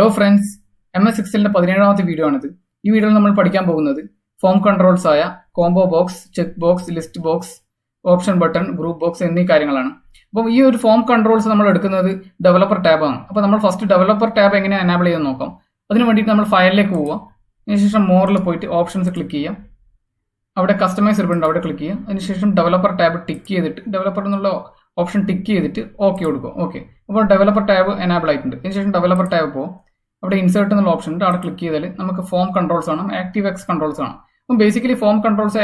Hello friends, MS എക്സലിന്റെ 17ാമത്തെ video ആണിത്. ഈ വീഡിയോയിൽ നമ്മൾ പഠിക്കാൻ പോകുന്നത് ഫോം കൺട്രോൾസ് ആയ combo box, check box, list box, option button, group box എന്നീ കാര്യങ്ങളാണ്. അപ്പോൾ ഈ ഒരു ഫോം കൺട്രോൾസ് നമ്മൾ എടുക്കുന്നത് ഡെവലപ്പർ ടാബാണ്. അപ്പോൾ നമ്മൾ ഫസ്റ്റ് ഡെവലപ്പർ ടാബ് എങ്ങനെ എനാബിൾ ചെയ്യാൻ നോക്കാം. അതിന് വേണ്ടിയിട്ട് നമ്മൾ ഫയലിലേക്ക് പോവാം. അതിനുശേഷം മോറിൽ പോയിട്ട് ഓപ്ഷൻസ് ക്ലിക്ക് ചെയ്യാം. അവിടെ കസ്റ്റമൈസ് ഉണ്ട്, അവിടെ ക്ലിക്ക് ചെയ്യാം. അതിനുശേഷം ഡെവലപ്പർ ടാബ് ടിക്ക് ചെയ്തിട്ട് ഡെവലപ്പർ എന്നുള്ള ഓപ്ഷൻ ടിക്ക് ചെയ്തിട്ട് ഓക്കെ കൊടുക്കും. ഓക്കെ, അപ്പോൾ ഡെവലപ്പർ ടാബ് എനാബിൾ ആയിട്ടുണ്ട്. അതിനുശേഷം ഡെവലപ്പർ ടാബ് പോകും. അവിടെ ഇൻസേർട്ട് എന്നുള്ള ഓപ്ഷൻ ഉണ്ട്, അവിടെ ക്ലിക്ക് ചെയ്താൽ നമുക്ക് ഫോം കൺട്രോൾസ് ആണ്, ആക്റ്റീവ് എക്സ് കൺട്രോൾസ് ആണ്. അപ്പം basically form controls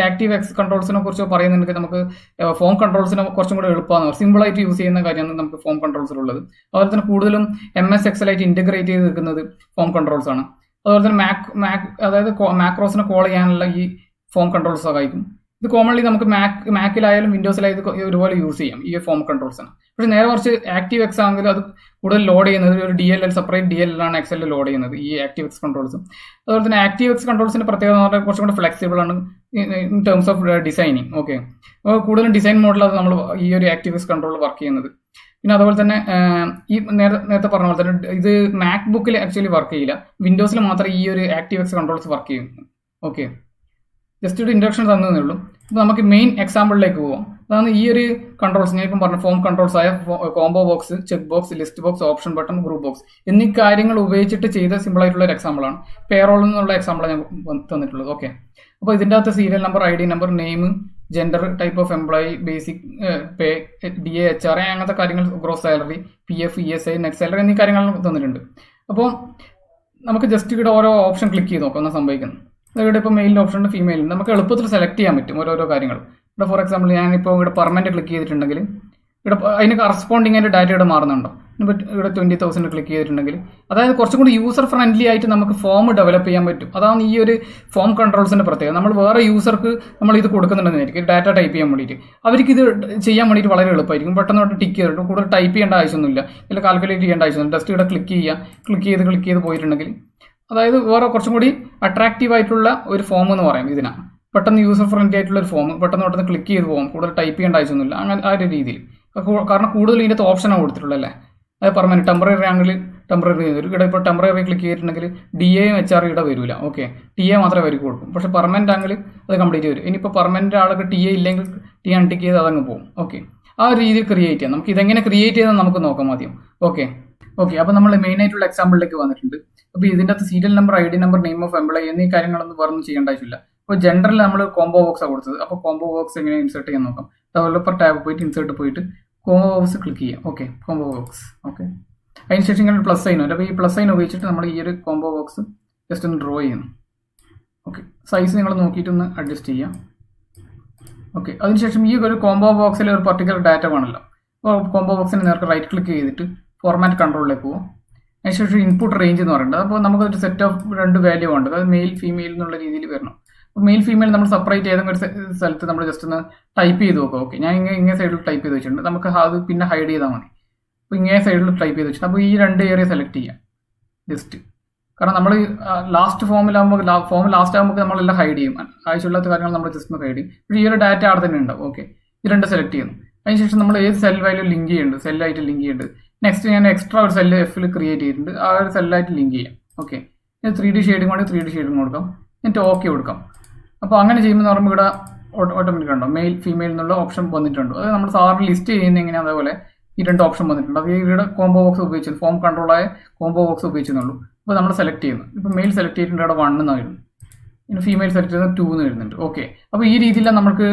active X കൺട്രോൾസിനെ കുറിച്ച് പറയുന്നുണ്ടെങ്കിൽ നമുക്ക് ഫോം കൺട്രോൾസിനെ കുറച്ചും കൂടെ എളുപ്പമാണ്, സിമ്പിളായിട്ട് യൂസ് ചെയ്യുന്ന കാര്യമാണ് നമുക്ക് ഫോം കൺട്രോൾസിലുള്ളത്. അതുപോലെ തന്നെ കൂടുതലും MS എക്സലായിട്ട് ഇൻറ്റഗ്രേറ്റ് ചെയ്ത് നിൽക്കുന്നത് ഫോം കൺട്രോൾസ് ആണ്. അതുപോലെ തന്നെ അതായത് മാക്രോസിനെ കോൾ ചെയ്യാനുള്ള ഈ ഫോം കൺട്രോൾസ് സഹായിക്കും. ഇത് കോമൺലി നമുക്ക് മാക്കിലായാലും വിൻഡോസിലായാലും ഒരുപോലെ യൂസ് ചെയ്യാം ഈ ഫോം കൺട്രോൾസാണ്. പക്ഷേ നേരെ കുറച്ച് ആക്റ്റീവ് എക്സ് ആണെങ്കിൽ അത് കൂടുതൽ ലോഡ് ചെയ്യുന്നത് ഒരു DLL സെപ്പറേറ്റ് DLL ആണ് എക്സലിൽ ലോഡ് ചെയ്യുന്നത് ഈ ആക്റ്റീവ് എക്സ് കൺട്രോൾസ്. അതുപോലെ തന്നെ ആക്റ്റീവ് എക്സ് കൺട്രോൾസിന്റെ പ്രത്യേകത എന്ന് പറഞ്ഞാൽ കുറച്ചും കൂടെ ഫ്ലെക്സിബിൾ ആണ് in terms of designing. Okay, അപ്പോൾ കൂടുതലും ഡിസൈൻ മോഡലാണ് നമ്മൾ ഈ ഒരു ആക്റ്റീവ് എക്സ് കൺട്രോൾ വർക്ക് ചെയ്യുന്നത്. പിന്നെ അതുപോലെ തന്നെ ഈ നേരത്തെ പറഞ്ഞ പോലെ തന്നെ ഇത് മാക് ബുക്കിൽ ആക്ച്വലി വർക്ക് ചെയ്യില്ല, വിൻഡോസിൽ മാത്രമേ ഈ ഒരു ആക്റ്റീവ് എക്സ് കൺട്രോൾസ് വർക്ക് ചെയ്യും. ഓക്കെ, ജസ്റ്റ് ഒരു ഇൻട്രൊഡക്ഷൻ തന്നതേ ഉള്ളൂ. അപ്പോൾ നമുക്ക് മെയിൻ എക്സാമ്പിളിലേക്ക് പോവാം. അതാണ് ഈ ഒരു കൺട്രോൾസ് ഞാൻ ഇപ്പം പറഞ്ഞ ഫോം കൺട്രോൾസ് ആയ combo box, check box, list box, option button, group box എന്നീ കാര്യങ്ങൾ ഉപയോഗിച്ചിട്ട് ചെയ്ത സിമ്പിൾ ആയിട്ടുള്ള ഒരു എക്സാമ്പിളാണ്. പേറോൾ എന്നുള്ള എക്സാമ്പിളാണ് ഞാൻ തന്നിട്ടുള്ളത്. ഓക്കെ, അപ്പോൾ ഇതിൻ്റെ അകത്ത് serial number, ID number, name, gender, type of employee, basic pay, DA, HR അങ്ങനത്തെ കാര്യങ്ങൾ, gross salary, PF, ESI, net salary എന്നീ കാര്യങ്ങൾ തന്നിട്ടുണ്ട്. അപ്പോൾ നമുക്ക് ജസ്റ്റ് ഇവിടെ ഓരോ ഓപ്ഷൻ ക്ലിക്ക് ചെയ്ത് നോക്കാം എന്നാണ് സംഭവിക്കുന്നത്. ഇവിടെ ഇപ്പോൾ മെയിലിൻ്റെ ഓപ്ഷൻ ഉണ്ട്, ഫീമെയിലും നമുക്ക് എളുപ്പത്തിൽ സെലക്ട് ചെയ്യാൻ പറ്റും ഓരോരോ കാര്യങ്ങൾ. ഇവിടെ ഫോർ എക്സാമ്പിൾ ഞാനിപ്പോൾ ഇവിടെ പെർമനന്റ് ക്ലിക്ക് ചെയ്തിട്ടുണ്ടെങ്കിൽ ഇവിടെ അതിന് കറസ്പോണ്ടിങ് ആയിട്ട് ഡാറ്റ ഇവിടെ മാറുന്നുണ്ടോ. ഇവിടെ 20,000 ക്ലിക്ക് ചെയ്തിട്ടുണ്ടെങ്കിൽ അതായത് കുറച്ചും കൂടി യൂസർ ഫ്രണ്ട്ലി ആയിട്ട് നമുക്ക് ഫോം ഡെവലപ്പ് ചെയ്യാൻ പറ്റും. അതാണ് ഈ ഒരു ഫോം കൺട്രോൾസിന്റെ പ്രത്യേകത. നമ്മൾ വേറെ യൂസർക്ക് നമ്മൾ ഇത് കൊടുക്കുന്നുണ്ടെന്നായിരിക്കും ഡാറ്റ ടൈപ്പ് ചെയ്യാൻ വേണ്ടിയിട്ട്, അവർക്ക് ഇത് ചെയ്യാൻ വേണ്ടിയിട്ട് വളരെ എളുപ്പമായിരിക്കും. പെട്ടെന്ന് ടിക്ക് ചെയ്തിട്ട് കൂടുതൽ ടൈപ്പ് ചെയ്യേണ്ട ആവശ്യമൊന്നുമില്ല, ഇല്ല കാൽക്കുലേറ്റ് ചെയ്യേണ്ട ആവശ്യമൊന്നുമില്ല. ജസ്റ്റ് ഇവിടെ ക്ലിക്ക് ചെയ്ത് പോയിട്ടുണ്ടെങ്കിൽ അതായത് വേറെ കുറച്ചും കൂടി അട്രാക്റ്റീവ് ആയിട്ടുള്ള ഒരു ഫോം എന്ന് പറയാം ഇതിനാണ്. പെട്ടെന്ന് യൂസർ ഫ്രണ്ട്ലി ആയിട്ടുള്ള ഒരു ഫോം, പെട്ടെന്ന് ക്ലിക്ക് ചെയ്ത് പോകും, കൂടുതൽ ടൈപ്പ് ചെയ്യേണ്ട ആവശ്യമൊന്നുമില്ല. അങ്ങനെ ആ ഒരു രീതിയിൽ, കാരണം കൂടുതൽ ഇതിൻ്റെ ഓപ്ഷനാണ് കൊടുത്തിട്ടുള്ളത് അല്ലേ. അത് പെർമനന്റ്, ടെമ്പററി ആണെങ്കിൽ ടെമ്പററി വരും. ഇവിടെ ഇപ്പോൾ ടെമ്പററി ക്ലിക്ക് ചെയ്തിട്ടുണ്ടെങ്കിൽ DA യും HR ഇവിടെ വരില്ല. ഓക്കെ, TA മാത്രമേ വരിക കൊടുക്കും. പക്ഷേ പെർമനന്റ് ആണെങ്കിൽ അത് കംപ്ലീറ്റ് വരും. ഇനിയിപ്പോൾ പെർമനന്റ് ആൾക്ക് TA ഇല്ലെങ്കിൽ TA അൺടിക്ക് ചെയ്ത് അതങ്ങ് പോകും. ഓക്കെ, ആ ഒരു രീതിയിൽ ക്രിയേറ്റ് ചെയ്യാം. നമുക്ക് ഇതെങ്ങനെ ക്രിയേറ്റ് ചെയ്താൽ നമുക്ക് നോക്കാം ആദ്യം. ഓക്കെ, അപ്പോൾ നമ്മൾ മെയിൻ ആയിട്ടുള്ള എക്സാമ്പിളിലേക്ക് വന്നിട്ടുണ്ട്. അപ്പോൾ ഇതിൻ്റെ അകത്ത് serial number, ID number, name of employee എന്നീ കാര്യങ്ങളൊന്നും വേറെ ചെയ്യേണ്ട ആവശ്യമില്ല. അപ്പോൾ ജനറൽ നമ്മൾ കോംബോ ബോക്സാണ് കൊടുത്തത്. അപ്പോൾ കോംബോ ബോക്സ് എങ്ങനെ ഇൻസേർട്ട് ചെയ്യാൻ നോക്കാം. ഡെവലപ്പർ ടാബ് പോയിട്ട് ഇൻസേർട്ട് പോയിട്ട് കോംബോ ബോക്സ് ക്ലിക്ക് ചെയ്യാം. Okay, combo box. ഓക്കെ, അതിനുശേഷം ഇങ്ങനെ പ്ലസ് സൈൻ വരും. അപ്പോൾ ഈ പ്ലസ് സൈൻ ഉപയോഗിച്ചിട്ട് നമ്മൾ ഈ ഒരു കോംബോ ബോക്സ് ജസ്റ്റ് ഒന്ന് ഡ്രോ ചെയ്യുന്നു. ഓക്കെ, സൈസ് നിങ്ങൾ നോക്കിയിട്ടൊന്ന് അഡ്ജസ്റ്റ് ചെയ്യാം. ഓക്കെ, അതിനുശേഷം ഈ ഒരു കോംബോ ബോക്സിൽ ഒരു പർട്ടിക്കുലർ ഡാറ്റ വേണമല്ലോ. അപ്പോൾ കോംബോ ബോക്സിന് നേർക്ക് റൈറ്റ് ക്ലിക്ക് ചെയ്തിട്ട് ഫോർമാറ്റ് കൺട്രോളിലേക്ക് പോകും. അതിനുശേഷം ഇൻപുട്ട് റേഞ്ച് എന്ന് പറയുന്നത്, അപ്പോൾ നമുക്കൊരു സെറ്റ് ഓഫ് 2 വാല്യൂ ഉണ്ട്, അതായത് മെയിൽ ഫീമെയിൽ എന്നുള്ള രീതിയിൽ വരണം. അപ്പോൾ മെയിൽ ഫീമെയിൽ നമ്മൾ സെപ്പറേറ്റ് ഏതെങ്കിലും ഒരു സ്ഥലത്ത് നമ്മൾ ജസ്റ്റ് ഒന്ന് ടൈപ്പ് ചെയ്ത് നോക്കാം. ഓക്കെ, ഞാൻ ഇങ്ങനെ സൈഡിൽ ടൈപ്പ് ചെയ്ത് വെച്ചിട്ടുണ്ട്. നമുക്ക് അത് പിന്നെ ഹൈഡ് ചെയ്താൽ മതി. അപ്പോൾ ഇങ്ങനെ സൈഡിൽ ടൈപ്പ് ചെയ്ത് വെച്ചിട്ട് അപ്പോൾ ഈ 2 ഏരിയ സെലക്ട് ചെയ്യാം ജസ്റ്റ്. കാരണം നമ്മൾ ലാസ്റ്റ് ഫോം ലാസ്റ്റ് ആകുമ്പോൾ നമ്മളെല്ലാം ഹൈഡ് ചെയ്യും, ആവശ്യമില്ലാത്ത കാര്യങ്ങൾ നമ്മൾ ജസ്റ്റ് ഒന്ന് ഹൈഡ് ചെയ്യും. പക്ഷേ ഈ ഒരു ഡാറ്റ അവിടെ തന്നെ ഉണ്ടാവും. ഓക്കെ, ഈ 2 സെലക്ട് ചെയ്യുന്നു. അതിനുശേഷം നമ്മൾ ഏത് സെൽ വാല്യൂ ലിങ്ക് ചെയ്യുന്നുണ്ട്, സെല്ലായിട്ട് ലിങ്ക് ചെയ്യുന്നുണ്ട്. നെക്സ്റ്റ് ഞാൻ എക്സ്ട്രാ ഒരു സെല്ല് Fൽ ക്രിയേറ്റ് ചെയ്തിട്ടുണ്ട്, ആ ഒരു സെല്ലായിട്ട് ലിങ്ക് ചെയ്യാം. ഓക്കെ, 3D ഷെയ്ഡിങ് കൊണ്ട് 3D ഷെയ്ഡിങ് കൊടുക്കാം, എന്നിട്ട് ഓക്കെ കൊടുക്കാം. അപ്പോൾ അങ്ങനെ ചെയ്യുമ്പോൾ പറയുമ്പോൾ ഇവിടെ ഓട്ടോമാറ്റിക് ഉണ്ടോ മെയിൽ ഫീമെയിൽ എന്നുള്ള ഓപ്ഷൻ വന്നിട്ടുണ്ട്. അത് നമ്മൾ സാറിന് ലിസ്റ്റ് ചെയ്യുന്ന എങ്ങനെയാണ്, അതേപോലെ ഈ 2 ഓപ്ഷൻ വന്നിട്ടുണ്ട്. അത് ഇവിടെ കോംബോ ബോക്സ് ഉപയോഗിച്ചു, ഫോം കൺട്രോളായ കോംബോ ബോക്സ് ഉപയോഗിച്ചെന്നുള്ളൂ. അപ്പോൾ നമ്മൾ സെലക്ട് ചെയ്യുന്നു. ഇപ്പോൾ മെയിൽ സെലക്ട് ചെയ്തിട്ടുണ്ട്, അവിടെ 1 എന്നായിരുന്നു. പിന്നെ ഫീമെയിൽ സെലക്ട് ചെയ്ത് 2 എന്ന് വരുന്നുണ്ട്. ഓക്കെ, അപ്പോൾ ഈ രീതിയിൽ നമുക്ക്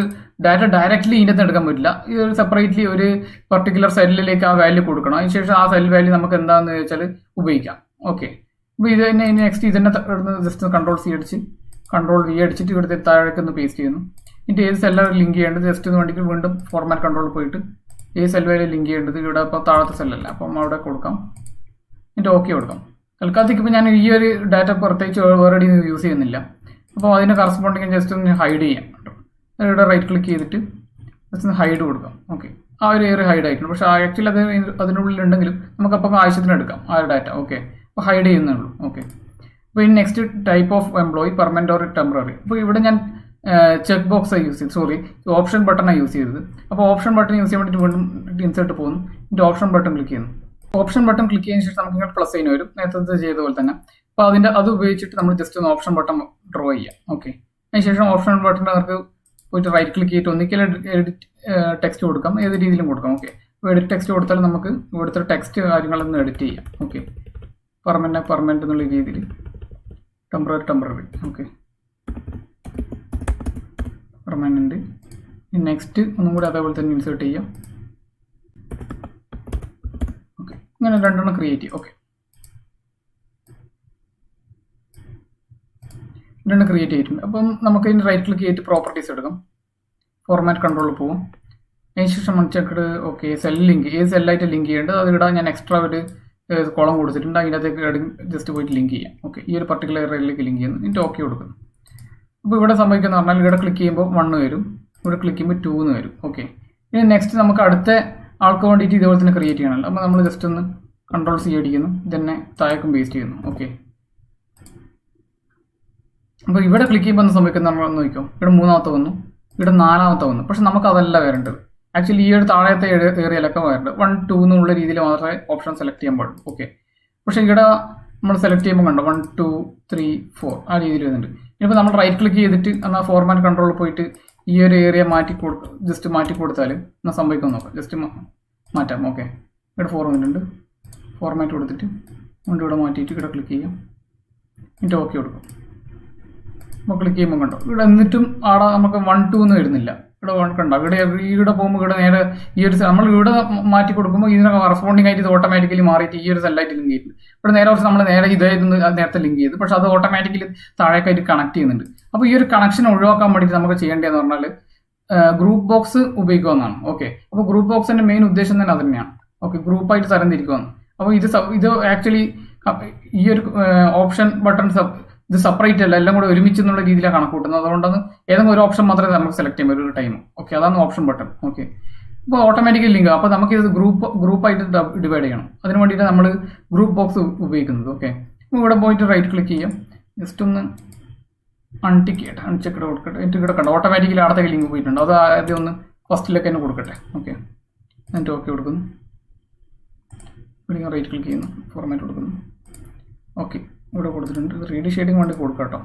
ഡാറ്റ ഡയറക്റ്റ്ലി ഇതിൻ്റെ അകത്ത് എടുക്കാൻ പറ്റില്ല. ഈ ഒരു സെപ്പറേറ്റ്ലി ഒരു പർട്ടിക്കുലർ സെല്ലിലേക്ക് ആ വാല്യൂ കൊടുക്കണം. അതിനുശേഷം ആ സെൽ വാല്യൂ നമുക്ക് എന്താണെന്ന് വെച്ചാൽ ഉപയോഗിക്കാം. ഓക്കെ, അപ്പോൾ ഇത് തന്നെ നെക്സ്റ്റ് ഇതിനെ ജസ്റ്റ് കൺട്രോൾ V അടിച്ചിട്ട് ഇവിടുത്തെ താഴേക്ക് ഒന്ന് പേസ്റ്റ് ചെയ്യുന്നു. എന്നിട്ട് ഏത് സെല്ലാണ് ലിങ്ക് ചെയ്യേണ്ടത് ജസ്റ്റ് ഒന്ന് വേണ്ടിയിട്ട് വീണ്ടും ഫോർമാറ്റ് കൺട്രോൾ പോയിട്ട് ഏത് സെൽ വാല്യൂ ലിങ്ക് ചെയ്യേണ്ടത് ഇവിടെ ഇപ്പോൾ താഴത്തെ സെല്ലല്ല, അപ്പം അവിടെ കൊടുക്കാം. എന്നിട്ട് ഓക്കെ കൊടുക്കാം. തൽക്കാലത്തേക്ക് ഇപ്പോൾ ഞാൻ ഈ ഒരു ഡാറ്റ പ്രത്യേകിച്ച് വേറെ യൂസ് ചെയ്യുന്നില്ല. അപ്പോൾ അതിന് കറസ്പോണ്ടിങ് ജസ്റ്റ് ഒന്ന് ഹൈഡ് ചെയ്യാം. ഇവിടെ റൈറ്റ് ക്ലിക്ക് ചെയ്തിട്ട് ജസ്റ്റ് ഒന്ന് ഹൈഡ് കൊടുക്കാം. ഓക്കെ, ആ ഒരു ഏരിയ ഹൈഡ് ആയിട്ടുണ്ട്. പക്ഷേ ആക്ച്വലി അത് അതിനുള്ളിൽ ഉണ്ടെങ്കിലും നമുക്കപ്പോൾ ആവശ്യത്തിന് എടുക്കാം ആ ഒരു ഡാറ്റ. ഓക്കെ, അപ്പോൾ ഹൈഡ് ചെയ്യുന്നേ ഉള്ളൂ. ഓക്കെ, അപ്പോൾ ഇനി next type of employee, permanent or temporary. അപ്പോൾ ഇവിടെ ഞാൻ ചെക്ക് ബോക്സാണ് യൂസ് ചെയ്തത്, ഓപ്ഷൻ ബട്ടണാണ് യൂസ് ചെയ്തത്. അപ്പോൾ ഓപ്ഷൻ ബട്ടൺ യൂസ് ചെയ്യാൻ വേണ്ടിയിട്ട് വീണ്ടും ഇൻസേർട്ട് പോകുന്നു, എന്നിട്ട് ഓപ്ഷൻ ബട്ടൺ ക്ലിക്ക് ചെയ്യുന്നു. ഓപ്ഷൻ ബട്ടൺ ക്ലിക്ക് ചെയ്യുന്ന ശേഷം നമുക്ക് ഇങ്ങനെ പ്ലസ് സൈൻ വരും, നേരത്തെ ചെയ്ത പോലെ തന്നെ. അപ്പോൾ അത് ഉപയോഗിച്ചിട്ട് നമ്മൾ ജസ്റ്റ് ഒന്ന് ഓപ്ഷൻ ബട്ടൺ ഡ്രോ ചെയ്യാം. ഓക്കെ, അതിനുശേഷം ഓപ്ഷൻ ബട്ടൺ നമുക്ക് പോയിട്ട് റൈറ്റ് ക്ലിക്ക് ചെയ്തിട്ട് ഒന്നിക്കൽ എഡിറ്റ് ടെക്സ്റ്റ് കൊടുക്കാം, ഏത് രീതിയിലും കൊടുക്കാം. ഓക്കെ, അപ്പോൾ എഡിറ്റ് ടെക്സ്റ്റ് കൊടുത്താൽ നമുക്ക് ഇവിടുത്തെ ടെക്സ്റ്റ് കാര്യങ്ങളൊന്ന് എഡിറ്റ് ചെയ്യാം. ഓക്കെ, പെർമനൻറ്റ് എന്നുള്ള രീതിയിൽ, ടെമ്പററി. Okay, permanent. നെക്സ്റ്റ് ഒന്നും കൂടി അതേപോലെ തന്നെ ഇൻസേർട്ട് ചെയ്യാം. ഓക്കെ, ഇങ്ങനെ രണ്ടെണ്ണം ക്രിയേറ്റ് ചെയ്യാം. ഓക്കെ, രണ്ടെണ്ണം ക്രിയേറ്റ് ചെയ്തിട്ടുണ്ട്. അപ്പം നമുക്ക് ഇതിന് റൈറ്റ് ക്ലിക്ക് ചെയ്തിട്ട് പ്രോപ്പർട്ടീസ് എടുക്കാം, ഫോർമാറ്റ് കൺട്രോളിൽ പോകും. അതിനുശേഷം ചെക്കഡ്. ഓക്കെ, സെൽ ലിങ്ക്, ഏത് സെല്ലായിട്ട് ലിങ്ക് ചെയ്യേണ്ടത് അത് ഇടാൻ ഞാൻ എക്സ്ട്രാ ഒരു കോളം കൊടുത്തിട്ടുണ്ട്, അതിനകത്തേക്ക് ജസ്റ്റ് പോയിട്ട് ലിങ്ക് ചെയ്യാം. ഓക്കെ, ഈ ഒരു പർട്ടിക്കുലർ ഏരിയയിലേക്ക് ലിങ്ക് ചെയ്യുന്നു, എന്നിട്ട് ഓക്കെ കൊടുക്കുന്നു. അപ്പോൾ ഇവിടെ സംഭവിക്കുന്ന പറഞ്ഞാൽ ഇവിടെ ക്ലിക്ക് ചെയ്യുമ്പോൾ 1 വരും, ഇവിടെ ക്ലിക്ക് ചെയ്യുമ്പോൾ 2 വരും. ഓക്കെ, ഇനി നെക്സ്റ്റ് നമുക്ക് അടുത്ത ആൾക്ക് വേണ്ടിയിട്ട് ഇതേപോലെ തന്നെ ക്രിയേറ്റ് ചെയ്യണമല്ലോ. അപ്പോൾ നമ്മൾ ജസ്റ്റ് ഒന്ന് Ctrl+C അടിക്കുന്നു, ഇതന്നെ താഴേക്കും പേസ്റ്റ് ചെയ്യുന്നു. ഓക്കെ, അപ്പോൾ ഇവിടെ ക്ലിക്ക് ചെയ്യുമ്പോൾ ഒന്ന് സംഭവിക്കുന്നത് നമ്മൾ നോക്കിയോ, ഇവിടെ 3ാമത്തെ വന്നു, ഇവിടെ 4ാമത്തെ വന്നു. പക്ഷെ നമുക്ക് അതല്ല വരേണ്ടത്. ആക്ച്വലി ഈ ഒരു താഴത്തെ ഏരിയയിലൊക്കെ വരേണ്ടത് 1, 2 എന്നുള്ള രീതിയിൽ മാത്രമേ ഓപ്ഷൻ സെലക്ട് ചെയ്യാൻ പാടുള്ളൂ. ഓക്കെ, പക്ഷേ ഇവിടെ നമ്മൾ സെലക്ട് ചെയ്യുമ്പോൾ കണ്ടോ 1, 2, 3, 4 ആ രീതിയിൽ വരുന്നുണ്ട്. ഇനിയിപ്പോൾ നമ്മൾ റൈറ്റ് ക്ലിക്ക് ചെയ്തിട്ട് എന്നാൽ ഫോർമാറ്റ് കൺട്രോളിൽ പോയിട്ട് ഈ ഒരു ഏരിയ ജസ്റ്റ് മാറ്റി കൊടുത്താൽ എന്നാൽ സംഭവിക്കാൻ നോക്കാം. ജസ്റ്റ് മാറ്റാം. ഓക്കെ, ഇവിടെ 4 വന്നിട്ടുണ്ട്, ഫോർമാറ്റ് കൊടുത്തിട്ട് കൊണ്ട് ഇവിടെ മാറ്റിയിട്ട് ഇവിടെ ക്ലിക്ക് ചെയ്യാം, എന്നിട്ട് ഓക്കെ കൊടുക്കും. അപ്പോൾ ക്ലിക്ക് ചെയ്യുമ്പോൾ കണ്ടോ ഇവിടെ എന്നിട്ടും ആടെ നമുക്ക് 1, 2 എന്ന് വരുന്നില്ല. ഇവിടെ കണ്ടോ ഇവിടെ പോകുമ്പോൾ ഇവിടെ നേരെ ഈ ഒരു നമ്മൾ ഇവിടെ മാറ്റി കൊടുക്കുമ്പോൾ ഇതിനൊക്കെ കറസ്പോണ്ടിങ് ആയിട്ട് ഇത് ഓട്ടോമാറ്റിക്കലി മാറിയിട്ട് ഈ ഒരു സെല്ലായിട്ട് ലിങ്ക് ചെയ്തിട്ടുണ്ട്. ഇവിടെ നേരെ കുറച്ച് നമ്മൾ നേരെ ഇതായിരുന്നു നേരത്തെ ലിങ്ക് ചെയ്ത്, പക്ഷെ അത് ഓട്ടോമാറ്റിക്കലി താഴേക്കായിട്ട് കണക്ട് ചെയ്യുന്നുണ്ട്. അപ്പോൾ ഈ ഒരു കണക്ഷൻ ഒഴിവാക്കാൻ വേണ്ടിയിട്ട് നമുക്ക് ചെയ്യേണ്ടതെന്ന് പറഞ്ഞാൽ ഗ്രൂപ്പ് ബോക്സ് ഉപയോഗിക്കാവുന്നതാണ്. ഓക്കെ, അപ്പോൾ ഗ്രൂപ്പ് ബോക്സിന്റെ മെയിൻ ഉദ്ദേശം തന്നെ അത് തന്നെയാണ്. ഓക്കെ, ഗ്രൂപ്പായിട്ട് തരംതിരിക്കുമെന്ന്. അപ്പോൾ ഇത് ആക്ച്വലി ഈ ഒരു ഓപ്ഷൻ ബട്ടൺ ഇത് സെപ്പറേറ്റ് അല്ല, എല്ലാം കൂടെ ഒരുമിച്ച് എന്നുള്ള രീതിയിലാണ് കണക്ക് കൂട്ടുന്നത്. അതുകൊണ്ടാണ് ഏതെങ്കിലും ഒരു ഓപ്ഷൻ മാത്രമേ നമുക്ക് സെലക്ട് ചെയ്യാൻ പറ്റും ഒരു ടൈം. ഓക്കെ, അതാണ് ഓപ്ഷൻ ബട്ടൺ. ഓക്കെ, അപ്പോൾ ഓട്ടോമാറ്റിക്കലി ലിങ്ക്. അപ്പോൾ നമുക്ക് ഇത് ഗ്രൂപ്പായിട്ട് ഡിവൈഡ് ചെയ്യണം. അതിന് വേണ്ടിയിട്ട് നമ്മൾ ഗ്രൂപ്പ് ബോക്സ് ഉപയോഗിക്കുന്നത്. ഓക്കെ, അപ്പോൾ ഇവിടെ പോയിട്ട് റൈറ്റ് ക്ലിക്ക് ചെയ്യാം, ജസ്റ്റ് ഒന്ന് അൺചെക്ക് കൊടുക്കട്ടെ. എന്നിട്ട് ഇവിടെ കണ്ടോ ഓട്ടോമാറ്റിക്കലി അടുത്തേക്ക് ലിങ്ക് പോയിട്ടുണ്ട്. അത് ആദ്യം ഒന്ന് ഫസ്റ്റിലേക്ക് തന്നെ കൊടുക്കട്ടെ. ഓക്കെ, എന്നിട്ട് ഓക്കെ കൊടുക്കുന്നു, ഇവിടെ റൈറ്റ് ക്ലിക്ക് ചെയ്യുന്നു, ഫോർമാറ്റ് കൊടുക്കുന്നു. ഓക്കെ, ഇവിടെ കൊടുത്തിട്ടുണ്ട്. 3D ഷെയ്ഡിങ് വേണ്ടി കൊടുക്കാം കേട്ടോ.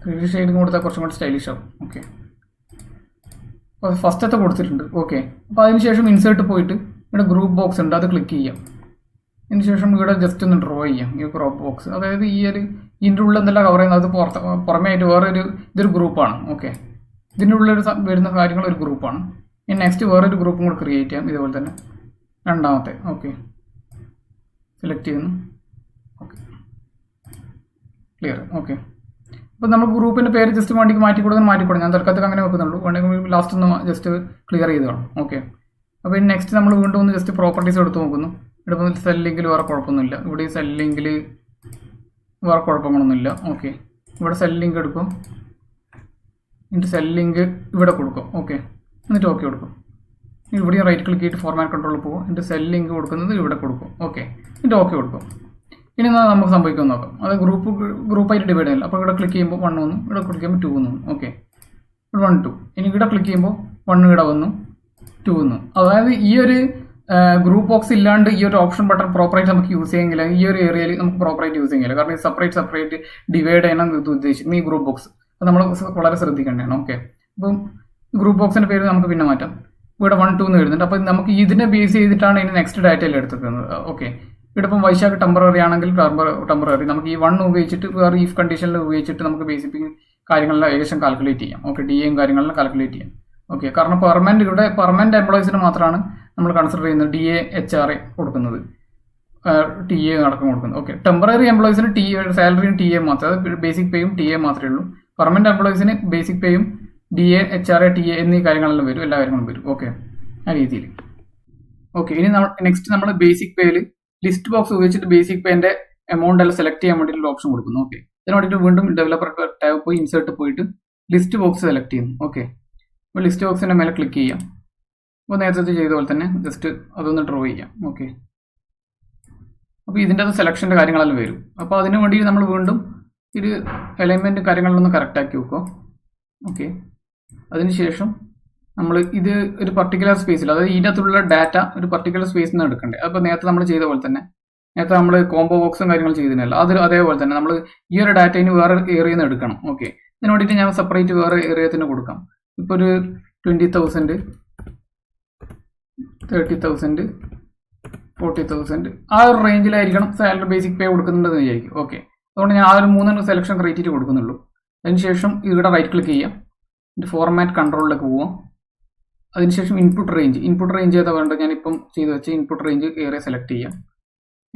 3D ഷെയ്ഡിങ് കൊടുത്താൽ കുറച്ചും കൂടി സ്റ്റൈലിഷ് ആവും. ഓക്കെ, അപ്പോൾ ഫസ്റ്റത്തെ കൊടുത്തിട്ടുണ്ട്. ഓക്കെ, അപ്പോൾ അതിനുശേഷം ഇൻസേർട്ട് പോയിട്ട് ഇവിടെ ഗ്രൂപ്പ് ബോക്സ് ഉണ്ട്, അത് ക്ലിക്ക് ചെയ്യാം. അതിനുശേഷം ഇവിടെ ജസ്റ്റ് ഒന്ന് ഡ്രോ ചെയ്യാം ഈ ഗ്രൂപ്പ് ബോക്സ്. അതായത് ഇതിൻ്റെ ഉള്ളിൽ എന്തെല്ലാം കവർ ചെയ്യുന്നത് അത് പുറമേ ആയിട്ട് ഇതൊരു ഗ്രൂപ്പാണ്. ഓക്കെ, ഇതിൻ്റെ ഉള്ളിൽ വരുന്ന കാര്യങ്ങൾ ഒരു ഗ്രൂപ്പാണ്. ഇനി നെക്സ്റ്റ് വേറൊരു ഗ്രൂപ്പും കൂടെ ക്രിയേറ്റ് ചെയ്യാം ഇതേപോലെ തന്നെ, രണ്ടാമത്തെ. ഓക്കെ, സെലക്ട് ചെയ്യുന്നു. Okay, clear. ഓക്കെ, അപ്പോൾ നമ്മൾ ഗ്രൂപ്പിൻ്റെ പേര് ജസ്റ്റ് വേണ്ടിക്ക് മാറ്റിക്കൊടുക്കാൻ ഞാൻ തൽക്കാലത്തേക്ക് അങ്ങനെ വെക്കുന്നുള്ളൂ. വേണമെങ്കിൽ ലാസ്റ്റ് ഒന്ന് ജസ്റ്റ് ക്ലിയർ ചെയ്ത് വേണം. ഓക്കെ, അപ്പോൾ ഇനി നെക്സ്റ്റ് നമ്മൾ വീണ്ടും ഒന്ന് ജസ്റ്റ് പ്രോപ്പർട്ടീസ് എടുത്ത് നോക്കുന്നു. ഇവിടെ സെൽ ലിങ്കിൽ വേറെ കുഴപ്പമൊന്നുമില്ല, ഇവിടെ സെൽ ലിങ്കിൽ വേറെ കുഴപ്പങ്ങളൊന്നുമില്ല. ഓക്കെ, ഇവിടെ സെൽ ലിങ്ക് എടുക്കും, എന്നിട്ട് സെൽ ലിങ്ക് ഇവിടെ കൊടുക്കും. ഓക്കെ, എന്നിട്ട് ഓക്കെ കൊടുക്കും. ഇവിടെ റൈറ്റ് ക്ലിക്ക് ചെയ്തിട്ട് ഫോർമാറ്റ് കൺട്രോളിൽ പോകും, എന്നിട്ട് സെൽ ലിങ്ക് കൊടുക്കുന്നത് ഇവിടെ കൊടുക്കും. ഓക്കെ, എന്നിട്ട് ഓക്കെ കൊടുക്കും. ഇനി നമുക്ക് സംഭവിക്കാൻ നോക്കാം. അത് ഗ്രൂപ്പായിട്ട് ഡിവൈഡ് ചെയ്യില്ല. അപ്പോൾ ഇവിടെ ക്ലിക്ക് ചെയ്യുമ്പോൾ 1 വന്നു, ഇവിടെ ക്ലിക്ക് ചെയ്യുമ്പോൾ 2 വന്നു. ഓക്കെ, ഇവിടെ 1, 2. ഇനി ഇവിടെ ക്ലിക്ക് ചെയ്യുമ്പോൾ 1 ഇവിടെ വന്നു, 2 വന്നു. അതായത് ഈ ഒരു ഗ്രൂപ്പ് ബോക്സ് ഇല്ലാണ്ട് ഈ ഒരു ഓപ്ഷൻ ബട്ടൺ പ്രോപ്പറായിട്ട് നമുക്ക് യൂസ് ചെയ്യാമെങ്കിൽ ഈ ഒരു ഏരിയയിൽ നമുക്ക് പ്രോപ്പറായിട്ട് യൂസ് ചെയ്യാൻ. കാരണം സെപ്പറേറ്റ് ഡിവൈഡ് ചെയ്യണം ഇത് ഉദ്ദേശിക്കുന്നത് ഈ ഗ്രൂപ്പ് ബോക്സ്. അത് നമ്മൾ വളരെ ശ്രദ്ധിക്കേണ്ടതാണ്. ഓക്കെ, അപ്പം ഗ്രൂപ്പ് ബോക്സിൻ്റെ പേര് നമുക്ക് പിന്നെ മാറ്റാം. ഇവിടെ 1, 2 എന്ന് വരുന്നുണ്ട്. അപ്പോൾ നമുക്ക് ഇതിനെ ബേസ് ചെയ്തിട്ടാണ് ഇനി നെക്സ്റ്റ് ഡാറ്റയിൽ എടുത്തിരിക്കുന്നത്. ഓക്കെ, ഇവിടെ ഇപ്പം വൈശാഖ് ടെമ്പററി ആണെങ്കിൽ ടെമ്പററി നമുക്ക് ഈ 1 ഉപയോഗിച്ചിട്ട് വേറെ ഈഫ് കണ്ടീഷനിൽ ഉപയോഗിച്ചിട്ട് നമുക്ക് ബേസിക് കാര്യങ്ങളെല്ലാം ഏകദേശം കാൽക്കുലേറ്റ് ചെയ്യാം. ഓക്കെ, DAയും കാര്യങ്ങളെല്ലാം കാൽക്കുലേറ്റ് ചെയ്യാം. ഓക്കെ, കാരണം പെർമനന്റ് എംപ്ലോയീസിന് മാത്രമാണ് നമ്മൾ കൺസിഡർ ചെയ്യുന്നത് DA HRA കൊടുക്കുന്നത്, TA അടക്കം കൊടുക്കുന്നത്. ഓക്കെ, ടെമ്പററി എംപ്ലോയീസിന് സാലറിയും TA മാത്രമേ, അത് ബേസിക് പേയും TA മാത്രമേ ഉള്ളൂ. പെർമനന്റ് എംപ്ലോയീസിന് ബേസിക് പേയും DA HRA TA എന്നീ കാര്യങ്ങളെല്ലാം വരും, എല്ലാ കാര്യങ്ങളും വരും. ഓക്കെ, ആ രീതിയിൽ. ഓക്കെ, ഇനി നെക്സ്റ്റ് നമ്മൾ ബേസിക് പേയിൽ ലിസ്റ്റ് ബോക്സ് ഉപയോഗിച്ചിട്ട് ബേസിക് പേന്റെ എമൗണ്ട് എല്ലാം സെലക്ട് ചെയ്യാൻ വേണ്ടിയിട്ടുള്ള ഓപ്ഷൻ കൊടുക്കുന്നു. ഓക്കെ, ഇതിന് വേണ്ടിയിട്ട് വീണ്ടും ഡെവലപ്പർ ടാബ് പോയി ഇൻസേർട്ട് പോയിട്ട് ലിസ്റ്റ് ബോക്സ് സെലക്ട് ചെയ്യുന്നു. ഓക്കെ, അപ്പോൾ ലിസ്റ്റ് ബോക്സിൻ്റെ മേലെ ക്ലിക്ക് ചെയ്യാം. അപ്പോൾ നേരത്തെ ചെയ്ത പോലെ തന്നെ ജസ്റ്റ് അതൊന്ന് ഡ്രോ ചെയ്യാം. ഓക്കെ, അപ്പോൾ ഇതിൻ്റെ അത് സെലക്ഷൻ്റെ കാര്യങ്ങളെല്ലാം വരും. അപ്പോൾ അതിന് വേണ്ടി നമ്മൾ വീണ്ടും ഇത് അലൈൻമെൻറ്റ് കാര്യങ്ങളിലൊന്ന് കറക്റ്റ് ആക്കി വെക്കുക. ഓക്കെ, അതിനുശേഷം നമ്മൾ ഇത് ഒരു പർട്ടിക്കുലർ സ്പേസിൽ, അതായത് ഇതിനകത്തുള്ള ഡാറ്റ ഒരു പർട്ടിക്കുലർ സ്പേസിൽ നിന്ന് എടുക്കണ്ടേ. അപ്പോൾ നേരത്തെ നമ്മൾ ചെയ്ത പോലെ തന്നെ, നേരത്തെ നമ്മൾ കോംബോ ബോക്സും കാര്യങ്ങളും ചെയ്തിരുന്നല്ലോ, അത് അതേപോലെ തന്നെ നമ്മൾ ഈ ഒരു ഡാറ്റയിന് വേറെ ഏരിയയിൽ നിന്ന് എടുക്കണം. ഓക്കെ, ഇതിന് വേണ്ടിയിട്ട് ഞാൻ സെപ്പറേറ്റ് വേറെ ഏരിയ തന്നെ കൊടുക്കാം. ഇപ്പോൾ ഒരു 20,000, 30,000, 40,000 ആ ഒരു റേഞ്ചിലായിരിക്കണം സാലറി ബേസിക് പേ കൊടുക്കുന്നുണ്ടെന്ന് വിചാരിക്കും. ഓക്കെ, അതുകൊണ്ട് ഞാൻ ആ ഒരു 3 സെലക്ഷൻ ക്രൈറ്റീരിയ കൊടുക്കുന്നുള്ളൂ. അതിനുശേഷം ഇവിടെ റൈറ്റ് ക്ലിക്ക് ചെയ്യാം, ഇതിൻ്റെ ഫോർമാറ്റ് കൺട്രോളിലേക്ക് പോവാം. അതിനുശേഷം ഇൻപുട്ട് റേഞ്ച് ഏതാ വേണ്ടത്, ഞാനിപ്പം ചെയ്ത് വെച്ച് ഇൻപുട്ട് റേഞ്ച് ഏരിയ സെലക്ട് ചെയ്യാം.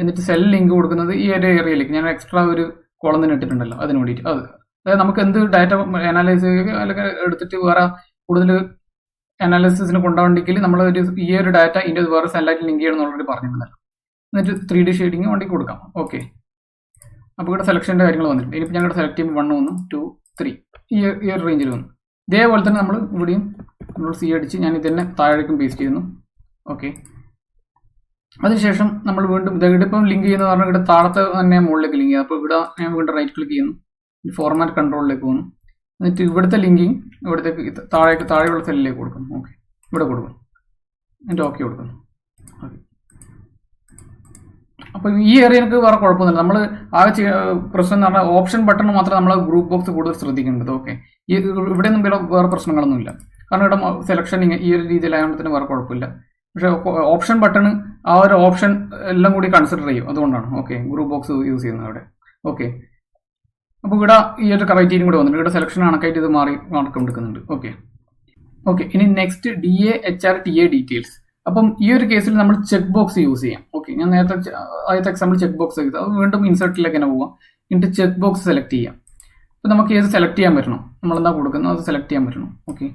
എന്നിട്ട് സെൽ ലിങ്ക് കൊടുക്കുന്നത് ഈ ഒരു ഏരിയയിലേക്ക്, ഞാൻ എക്സ്ട്രാ ഒരു കോളം തന്നെ ഇട്ടിട്ടുണ്ടല്ലോ അതിന് വേണ്ടിയിട്ട്. അതായത് നമുക്ക് എന്ത് ഡാറ്റ അനാലൈസ് അല്ലെങ്കിൽ എടുത്തിട്ട് വേറെ കൂടുതൽ അനാലിസിസിന് കൊണ്ടുപോകണമെങ്കിൽ നമ്മൾ ഈ ഒരു ഡാറ്റ ഇതിൻ്റെ വേറെ സെല്ലായിട്ട് ലിങ്ക് ചെയ്യണം എന്നുള്ളൊരു പറഞ്ഞിട്ടുണ്ടല്ലോ. എന്നിട്ട് 3D ഷെയ്ഡിങ് വേണ്ടി കൊടുക്കാം. ഓക്കെ, അപ്പോൾ ഇവിടെ സെലക്ഷൻ്റെ കാര്യങ്ങൾ വന്നിട്ടുണ്ട്. ഇനിയിപ്പോൾ ഞങ്ങൾ സെലക്ട് ചെയ്യുമ്പോൾ 1 1 2 3 ഈ ഒരു റേഞ്ചിൽ വന്നു. ഇതേപോലെ തന്നെ നമ്മൾ ഇവിടെയും നമ്മൾ C അടിച്ച് ഞാൻ ഇതന്നെ താഴേക്കും പേസ്റ്റ് ചെയ്യുന്നു. ഓക്കെ, അതിനുശേഷം നമ്മൾ വീണ്ടും ഇതിപ്പം ലിങ്ക് ചെയ്യുന്ന പറഞ്ഞാൽ ഇവിടെ താഴത്തെ തന്നെ മുകളിലേക്ക് ലിങ്ക് ചെയ്യാം. അപ്പോൾ ഇവിടെ ഞാൻ വീണ്ടും റൈറ്റ് ക്ലിക്ക് ചെയ്യുന്നു, ഫോർമാറ്റ് കൺട്രോളിലേക്ക് പോകുന്നു. എന്നിട്ട് ഇവിടുത്തെ ലിങ്കിങ് ഇവിടത്തേക്ക് താഴെയുള്ള സെല്ലിലേക്ക് കൊടുക്കുന്നു. ഓക്കെ, ഇവിടെ കൊടുക്കും, എന്നിട്ട് ഓക്കെ കൊടുക്കുന്നു. ഓക്കെ, അപ്പോൾ ഈ ഏരിയ എനിക്ക് വേറെ കുഴപ്പമൊന്നുമില്ല. നമ്മൾ ആകെ പ്രശ്നം എന്ന് പറഞ്ഞാൽ ഓപ്ഷൻ ബട്ടൺ മാത്രം നമ്മൾ ഗ്രൂപ്പ് ബോക്സ് കൂടുതൽ ശ്രദ്ധിക്കേണ്ടത്. ഓക്കെ, ഇവിടെ ഒന്നും വേറെ പ്രശ്നങ്ങളൊന്നുമില്ല, കാരണം ഇവിടെ സെലക്ഷൻ ഈ ഒരു രീതിയിലായതുകൊണ്ട് തന്നെ വേറെ കുഴപ്പമില്ല. പക്ഷേ ഓപ്ഷൻ ബട്ടൺ ആ ഒരു ഓപ്ഷൻ എല്ലാം കൂടി കൺസിഡർ ചെയ്യും, അതുകൊണ്ടാണ് ഓക്കെ ഗ്രൂപ്പ് ബോക്സ് യൂസ് ചെയ്യുന്നത് അവിടെ. ഓക്കെ, അപ്പോൾ ഇവിടെ ഈ ഒരു ക്രൈറ്റീരിയ കൂടെ വന്നിട്ട് ഇവിടെ സെലക്ഷൻ കണക്കായിട്ട് ഇത് മാർക്ക് കൊടുക്കുന്നുണ്ട്. ഓക്കെ, ഇനി next DA HR TA details. അപ്പം ഈ ഒരു കേസിൽ നമ്മൾ ചെക്ക് ബോക്സ് യൂസ് ചെയ്യാം. ഓക്കെ, ഞാൻ നേരത്തെ ആദ്യത്തെ എക്സാമ്പിൾ ചെക്ക് ബോക്സ് ചെയ്ത് അത് വീണ്ടും ഇൻസേർട്ടിലേക്ക് തന്നെ പോവാം. എന്നിട്ട് ചെക്ക് ബോക്സ് സെലക്ട് ചെയ്യാം. അപ്പോൾ നമുക്ക് ഏത് സെലക്ട് ചെയ്യാൻ പറ്റണം, നമ്മളെന്താ കൊടുക്കുന്നത് അത് സെലക്ട് ചെയ്യാൻ പറ്റണം. ഓക്കെ,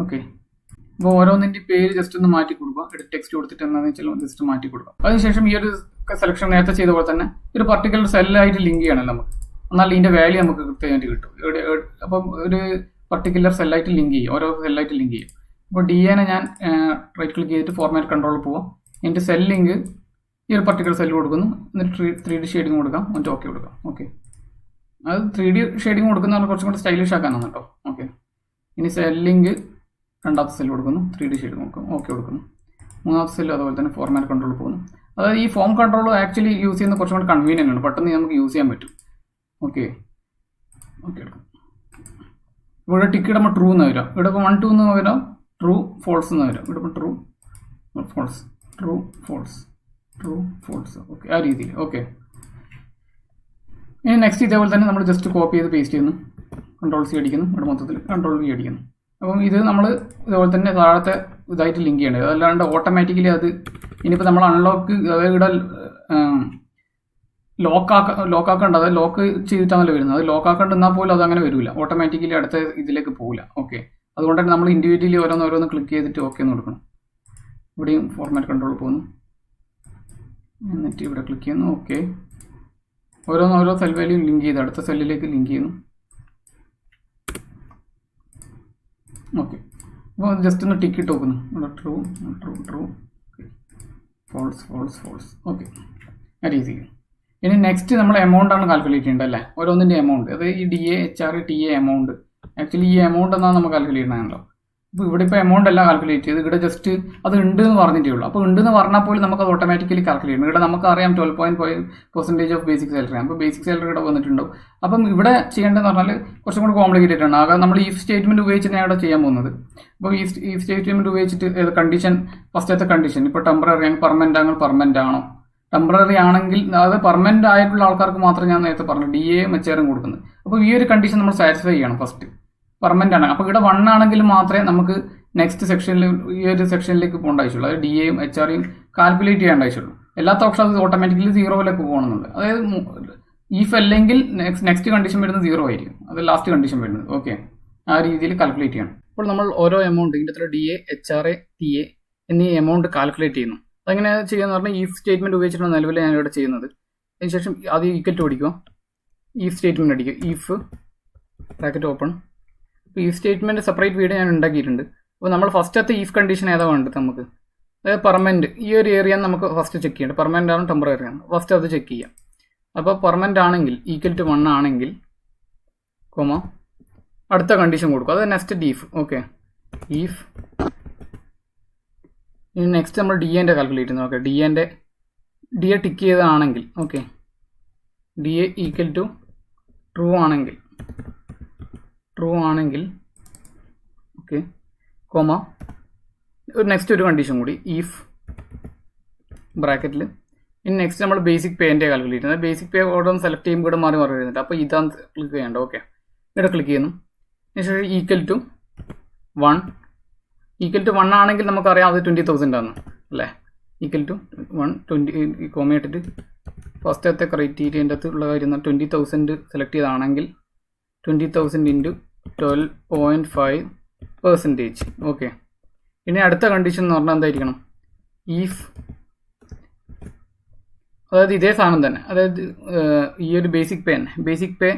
ഓക്കെ, അപ്പോൾ ഓരോന്നിൻ്റെ പേര് ജസ്റ്റ് ഒന്ന് മാറ്റി കൊടുക്കുക. എഡിറ്റ് ടെക്സ്റ്റ് കൊടുത്തിട്ട് എന്താണെന്ന് വെച്ചാൽ ജസ്റ്റ് മാറ്റി കൊടുക്കുക. അതിനുശേഷം ഈ ഒരു സെലക്ഷൻ നേരത്തെ ചെയ്ത പോലെ തന്നെ ഒരു പർട്ടിക്കുലർ സെല്ലായിട്ട് ലിങ്ക് ചെയ്യണമല്ലോ നമുക്ക്, എന്നാൽ ഇതിൻ്റെ വാല്യൂ നമുക്ക് കൃത്യമായിട്ട് കിട്ടും. അപ്പം ഒരു പർട്ടിക്കുലർ സെല്ലായിട്ട് ലിങ്ക് ചെയ്യും, ഓരോ സെല്ലായിട്ട് ലിങ്ക് ചെയ്യും. അപ്പോൾ DAനെ ഞാൻ റൈറ്റ് ക്ലിക്ക് ചെയ്തിട്ട് ഫോർമാറ്റ് കൺട്രോളിൽ പോവാം. എന്നിട്ട് സെൽ ലിങ്ക് ഈ ഒരു പർട്ടിക്കുലർ സെല്ല് കൊടുക്കുന്നു. എന്നിട്ട് 3D ഷെയ്ഡിങ് കൊടുക്കാം, എന്നിട്ട് ഓക്കെ കൊടുക്കാം. ഓക്കെ, അത് 3D ഷെയ്ഡിങ് കൊടുക്കുന്ന കുറച്ചും കൂടി സ്റ്റൈലിഷ് ആക്കാനാണ് കേട്ടോ. ഓക്കെ, ഇനി സെൽ ലിങ്ക് രണ്ടാമത്തെ സെല്ല് കൊടുക്കുന്നു, 3D ഷെയ്ഡിങ് കൊടുക്കും, ഓക്കെ കൊടുക്കുന്നു. മൂന്നാമത്തെ സെല്ല് അതുപോലെ തന്നെ ഫോർമാറ്റ് കൺട്രോളിൽ പോകുന്നു. അതായത് ഈ ഫോം കൺട്രോൾ ആക്ച്വലി യൂസ് ചെയ്യുന്നത് കുറച്ചും കൂടി കൺവീനിയൻ്റ് ആണ്, പെട്ടെന്ന് നമുക്ക് യൂസ് ചെയ്യാൻ പറ്റും. ഓക്കെ, എടുക്കും. ഇവിടെ ടിക്ക് ഇടുമ്പോൾ ട്രൂ എന്ന് വരാം, ഇവിടെ ഇപ്പോൾ 1 2 എന്ന് വരാം, ട്രൂ ഫോൾസ് എന്ന് വരാം. ഇവിടെ ഇപ്പോൾ true false, true false, true false. Okay, ആ രീതിയിൽ. ഓക്കെ, ഇനി നെക്സ്റ്റ് ഇതേപോലെ തന്നെ നമ്മൾ ജസ്റ്റ് കോപ്പി ചെയ്ത് പേസ്റ്റ് ചെയ്യുന്നു, Ctrl C അടിക്കുന്നു, ഇവിടെ മൊത്തത്തിൽ Ctrl V അടിക്കുന്നു. അപ്പം ഇത് നമ്മൾ ഇതുപോലെ തന്നെ താഴത്തെ ഇതായിട്ട് ലിങ്ക് ചെയ്യേണ്ടത്, അതല്ലാണ്ട് ഓട്ടോമാറ്റിക്കലി അത് ഇനിയിപ്പോൾ നമ്മൾ അൺലോക്ക് അതായത് ഇവിടെ ലോക്കാക്കേണ്ട, അതായത് ലോക്ക് ചെയ്തിട്ടാണല്ലോ വരുന്നത്, അത് ലോക്കാക്കേണ്ടെന്നാൽ പോലും അതങ്ങനെ വരില്ല, ഓട്ടോമാറ്റിക്കലി അടുത്ത ഇതിലേക്ക് പോകില്ല. ഓക്കെ, അതുകൊണ്ട് തന്നെ നമ്മൾ ഇൻഡിവിജ്വലി ഓരോന്ന് ക്ലിക്ക് ചെയ്തിട്ട് ഓക്കെ എന്ന് കൊടുക്കണം. ഇവിടെയും ഫോർമാറ്റ് കൺട്രോൾ പോകുന്നു, എന്നിട്ട് ഇവിടെ ക്ലിക്ക് ചെയ്യുന്നു. ഓക്കെ, ഓരോ സെൽ വാല്യൂ ലിങ്ക് ചെയ്ത് അടുത്ത സെല്ലിലേക്ക് ലിങ്ക് ചെയ്യുന്നു. ഓക്കെ, അപ്പോൾ ജസ്റ്റ് ഒന്ന് ടിക്ക് ഇട്ട് നോക്കുന്നു, ഇവിടെ true true true, false false false. Okay, ആ രീതിയിൽ. ഇനി നെക്സ്റ്റ് നമ്മൾ എമൗണ്ട് ആണ് കാൽക്കുലേറ്റ് ചെയ്യേണ്ടത് അല്ലേ, ഓരോന്നിൻ്റെ എമൗണ്ട്. അതായത് ഈ DA HR TA amount, actually ഈ എമൗണ്ട് എന്നാണ് നമ്മൾ കാൽക്കുലേറ്റ് ചെയ്യണമല്ലോ. അപ്പോൾ ഇവിടെ ഇപ്പോൾ എമൗണ്ട് അല്ല കാൽക്കുലേറ്റ് ചെയ്ത്, ഇവിടെ ജസ്റ്റ് അത് ഉണ്ട് എന്ന് പറഞ്ഞിട്ടേ ഉള്ളൂ. അപ്പോൾ ഉണ്ടെന്ന് പറഞ്ഞാൽ പോലും നമുക്ക് അത് ഓട്ടോമാറ്റിക്കലി കാൽക്കുലേറ്റ് ചെയ്യണം. ഇവിടെ നമുക്ക് അറിയാം 12.5% ഓഫ് ബേസിക് സാലറി, അപ്പോൾ ബേസിക് സാലറി ഇവിടെ വന്നിട്ടുണ്ടാവും. അപ്പം ഇവിടെ ചെയ്യേണ്ടതെന്ന് പറഞ്ഞാൽ കുറച്ചും കൂടി കോംപ്ലിക്കേറ്റഡ് ആണ്. ആകെ നമ്മൾ ഈഫ് സ്റ്റേറ്റ്മെൻറ്റ് ഉപയോഗിച്ചിട്ട് ഞാൻ ഇവിടെ ചെയ്യാൻ പോകുന്നത്. അപ്പോൾ ഈ സ്റ്റേറ്റ്മെൻറ്റ് ഉപയോഗിച്ചിട്ട് കണ്ടീഷൻ, ഫസ്റ്റത്തെ കണ്ടീഷൻ ഇപ്പോൾ ടെമ്പററി ആണെങ്കിൽ പെർമനൻ്റ് ആണോ, ടെമ്പററി ആണെങ്കിൽ അത് പെർമനൻ്റ് ആയിട്ടുള്ള ആൾക്കാർക്ക് മാത്രം ഞാൻ നേരത്തെ പറഞ്ഞു DAയും HR കൊടുക്കുന്നത്. അപ്പോൾ ഈ ഒരു കണ്ടീഷൻ നമ്മൾ സാറ്റിസ്ഫൈ ചെയ്യണം ഫസ്റ്റ്, പെർമനൻ്റ് ആണ്. അപ്പോൾ ഇവിടെ 1 ആണെങ്കിൽ മാത്രമേ നമുക്ക് നെക്സ്റ്റ് സെക്ഷനിൽ ഈ ഒരു സെക്ഷനിലേക്ക് പോകേണ്ട ആവശ്യമുള്ളൂ, അതായത് DAയും HRയും കാൽക്കുലേറ്റ് ചെയ്യേണ്ട ആവശ്യമുള്ളൂ. എല്ലാത്ത ഓപ്ഷൻ അത് ഓട്ടോമാറ്റിക്കലി 0ലേക്ക് പോകണമെന്നുണ്ട്. അതായത് ഈഫ് അല്ലെങ്കിൽ നെക്സ്റ്റ് കണ്ടീഷൻ വരുന്നത് 0 ആയിരിക്കും, അത് ലാസ്റ്റ് കണ്ടീഷൻ വരുന്നത്. ഓക്കെ, ആ രീതിയിൽ കാൽക്കുലേറ്റ് ചെയ്യണം. അപ്പോൾ നമ്മൾ ഓരോ എമൗണ്ട് ഇതിൻ്റെ അത്ര DA HR TA എന്നീ എമൗണ്ട് കാൽക്കുലേറ്റ് ചെയ്യുന്നു. അതെങ്ങനെ ചെയ്യുമെന്ന് പറഞ്ഞാൽ ഈഫ് സ്റ്റേറ്റ്മെൻറ്റ് ഉപയോഗിച്ചിട്ടാണ് നിലവിൽ ഞാനിവിടെ ചെയ്യുന്നത്. അതിനുശേഷം ആദ്യം ഈക്വൽ ടു അടിക്കുക, ഈഫ് സ്റ്റേറ്റ്മെൻറ്റ് അടിക്കുക, ഈഫ് ബ്രാക്കറ്റ് ഓപ്പൺ. ഇപ്പോൾ ഈഫ് സ്റ്റേറ്റ്മെൻറ്റ് സെപ്പറേറ്റ് വീഡിയോ ഞാൻ ഉണ്ടാക്കിയിട്ടുണ്ട്. അപ്പോൾ നമ്മൾ ഫസ്റ്റത്തെ ഈഫ് കണ്ടീഷൻ ഏതാ വേണ്ടത് നമുക്ക്, അതായത് പെർമനൻറ്റ് ഈ ഒരു ഏരിയ നമുക്ക് ഫസ്റ്റ് ചെക്ക് ചെയ്യേണ്ടത്, പെർമനൻ്റ് ആണ് ടെമ്പററി ആണ്, ഫസ്റ്റ് അത് ചെക്ക് ചെയ്യാം. അപ്പോൾ പെർമനൻ്റ് ആണെങ്കിൽ ഈക്വൽ ടു 1 ആണെങ്കിൽ അടുത്ത കണ്ടീഷൻ കൊടുക്കും, അത് നെക്സ്റ്റ് ഈഫ്. ഓക്കെ, ഈഫ് ഇനി നെക്സ്റ്റ് നമ്മൾ ഡി എൻ്റെ കാൽക്കുലേറ്റ് ചെയ്യുന്നത്. ഓക്കെ, ഡി എ ടിക്ക് ചെയ്തതാണെങ്കിൽ, okay, D A equal to true ആണെങ്കിൽ ഓക്കെ, കോമ നെക്സ്റ്റ് ഒരു കണ്ടീഷൻ കൂടി, ഈഫ് ബ്രാക്കറ്റിൽ. ഇനി നെക്സ്റ്റ് നമ്മൾ ബേസിക് പേൻ്റെ കാൽക്കുലേറ്റ് ചെയ്യുന്നത്. ബേസിക് പേ ഓർഡർ ഒന്ന് സെലക്ട് ചെയ്യുമ്പോൾ ഇവിടെ മാറി വരുന്നുണ്ട്. അപ്പോൾ ഇതാണ് ക്ലിക്ക് ചെയ്യേണ്ടത്. ഓക്കെ, ഇവിടെ ക്ലിക്ക് ചെയ്യുന്നു. അതിനുശേഷം ഈക്വൽ ടു 1 ആണെങ്കിൽ നമുക്കറിയാം അത് 20,000 ആണ് അല്ലേ. ഈക്വൽ ടു 1 20 കോമ ഇട്ടിട്ട് ഫസ്റ്റത്തെ ക്രൈറ്റീരിയൻ്റെ അകത്ത് ഉള്ള കാര്യം 20,000 സെലക്ട് ചെയ്താണെങ്കിൽ 20,000 ഇൻറ്റു 12.5%. ഓക്കെ, ഇനി അടുത്ത കണ്ടീഷൻ എന്ന് പറഞ്ഞാൽ എന്തായിരിക്കണം, ഈഫ് അതായത് ഇതേ സാധനം തന്നെ, അതായത് ഈ ഒരു ബേസിക് പേ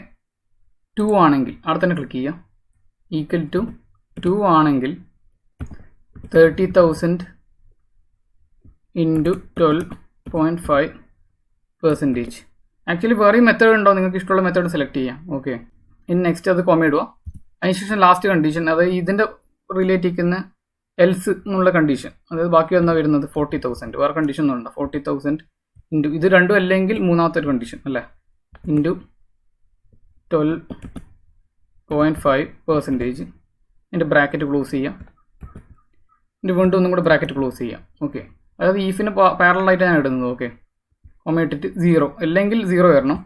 2 ആണെങ്കിൽ അവിടെ തന്നെ ക്ലിക്ക് ചെയ്യാം. ഈക്വൽ ടു 2 ആണെങ്കിൽ 30,000 ഇൻറ്റു 12.5%. ആക്ച്വലി വേറെയും മെത്തേഡ് ഉണ്ടോ, നിങ്ങൾക്ക് ഇഷ്ടമുള്ള മെത്തേഡ് സെലക്ട് ചെയ്യാം. ഓക്കെ, ഇനി നെക്സ്റ്റ് അത് കോമ ഇടുക. അതിനുശേഷം ലാസ്റ്റ് കണ്ടീഷൻ, അതായത് ഇതിൻ്റെ റിലേറ്റ് ചെയ്യുന്ന എൽസ് എന്നുള്ള കണ്ടീഷൻ, അതായത് ബാക്കി വന്നാൽ വരുന്നത് 40,000. വേറെ കണ്ടീഷൻ ഒന്നും ഉണ്ടോ, 40,000 ഇൻറ്റു ഇത് രണ്ടും അല്ലെങ്കിൽ മൂന്നാമത്തെ ഒരു കണ്ടീഷൻ അല്ലേ, ഇൻറ്റു 12.5%. ഇതിൻ്റെ ബ്രാക്കറ്റ് ക്ലോസ് ചെയ്യാം. ഇതിൻ്റെ വീണ്ടും ഒന്നും കൂടെ ബ്രാക്കറ്റ് ക്ലോസ് ചെയ്യാം. ഓക്കെ, അതായത് ഈഫിന് പാരലായിട്ട് ഞാൻ ഇടുന്നത്. ഓക്കെ, കോമ ഇട്ടിട്ട് 0 അല്ലെങ്കിൽ 0 വരണം,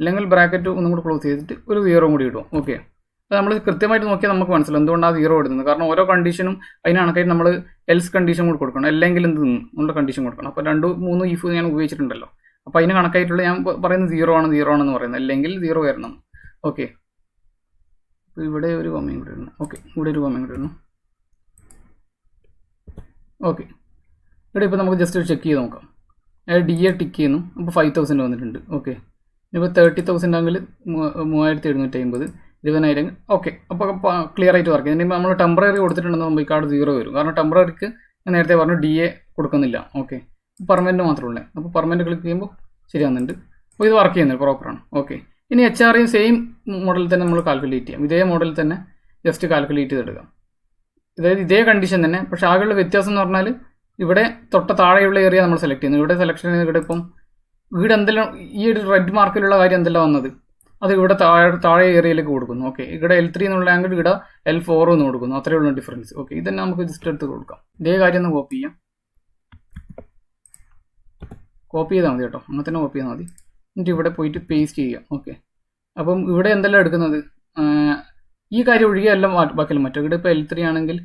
അല്ലെങ്കിൽ ബ്രാക്കറ്റ് ഒന്നും കൂടെ ക്ലോസ് ചെയ്തിട്ട് ഒരു 0 കൂടി ഇടും. ഓക്കെ, അത് നമ്മൾ കൃത്യമായിട്ട് നോക്കിയാൽ നമുക്ക് മനസ്സിലാവും എന്തുകൊണ്ടാണ് 0 ഇടുന്നത്. കാരണം ഓരോ കണ്ടീഷനും അതിന് കണക്കായിട്ട് നമ്മൾ എൽസ് കണ്ടീഷൻ കൂടി കൊടുക്കണം, അല്ലെങ്കിൽ എന്ത് നമ്മുടെ കണ്ടീഷൻ കൊടുക്കണം. അപ്പോൾ 2-3 ഈഫ് ഞാൻ ഉപയോഗിച്ചിട്ടുണ്ടല്ലോ, അപ്പോൾ അതിന് കണക്കായിട്ടുള്ള ഞാൻ പറയുന്നത് 0 ആണെന്ന് പറയുന്നത്, അല്ലെങ്കിൽ 0 വരണം. ഓക്കെ, അപ്പോൾ ഇവിടെ ഒരു കോമയും കൂടി ഇടണം. ഓക്കെ, ഇവിടെ ഒരു കോമയും കൂടി ഇടണം. ഓക്കെ, ഇവിടെ ഇപ്പോൾ നമുക്ക് ജസ്റ്റ് ചെക്ക് ചെയ്ത് നോക്കാം. ഡി എ ടിക്ക് ചെയ്യുന്നു, അപ്പോൾ 5,000 വന്നിട്ടുണ്ട്. ഓക്കെ, ഇപ്പോൾ 30,000 ആണെങ്കിൽ 3,750, 20,000. ഓക്കെ, അപ്പോൾ ക്ലിയർ ആയിട്ട് വർക്ക് ചെയ്യുന്നത്. നമ്മൾ ടെമ്പററി കൊടുത്തിട്ടുണ്ടെന്ന് നമുക്ക് ഈ കാർഡ് 0 വരും, കാരണം ടെമ്പററിക്ക് ഞാൻ നേരത്തെ പറഞ്ഞു ഡി എ കൊടുക്കുന്നില്ല. ഓക്കെ, പെർമനൻറ്റ് മാത്രമേ. അപ്പോൾ പെർമനൻറ്റ് ക്ലിക്ക് ചെയ്യുമ്പോൾ ശരിയാകുന്നുണ്ട്. അപ്പോൾ ഇത് വർക്ക് ചെയ്യുന്നത് പ്രോപ്പറാണ്. ഓക്കെ, ഇനി HRയും സെയിം മോഡലിൽ തന്നെ നമ്മൾ കാൽക്കുലേറ്റ് ചെയ്യാം. ഇതേ മോഡലിൽ തന്നെ ജസ്റ്റ് കാൽക്കുലേറ്റ് ചെയ്തെടുക്കാം. അതായത് ഇതേ കണ്ടീഷൻ തന്നെ, പക്ഷേ ആകെയുള്ള വ്യത്യാസം എന്ന് പറഞ്ഞാൽ ഇവിടെ തൊട്ട താഴെയുള്ള ഏരിയ നമ്മൾ സെലക്ട് ചെയ്യുന്നു. ഇവിടെ സെലക്ഷൻ ഇവിടെ ഇപ്പം ഇവിടെ എന്തെല്ലാം ഈ ഒരു റെഡ് മാർക്കിലുള്ള കാര്യം എന്തെല്ലാം വന്നത് അത് ഇവിടെ താഴെ ഏരിയയിലേക്ക് കൊടുക്കുന്നു. ഓക്കെ, ഇവിടെ L3 എന്നുള്ള ആംഗിൾ ഇവിടെ L4 എന്ന് കൊടുക്കുന്നു. അത്രയേ ഉള്ളൂ ഡിഫറൻസ്. ഓക്കെ, ഇതന്നെ നമുക്ക് ജസ്റ്റ് എടുത്ത് കൊടുക്കാം. ഇതേ കാര്യം ഒന്ന് കോപ്പി ചെയ്യാം. കോപ്പി ചെയ്താൽ മതി കേട്ടോ, അങ്ങനെ തന്നെ കോപ്പി ചെയ്താൽ മതി. എന്നിട്ട് ഇവിടെ പോയിട്ട് പേസ്റ്റ് ചെയ്യുക. ഓക്കെ, അപ്പം ഇവിടെ എന്തെല്ലാം എടുക്കുന്നത്, ഈ കാര്യം ഒഴികെ എല്ലാം ബാക്കിയെല്ലാം മറ്റേ ഇവിടെ ഇപ്പോൾ L3 ആണെങ്കിൽ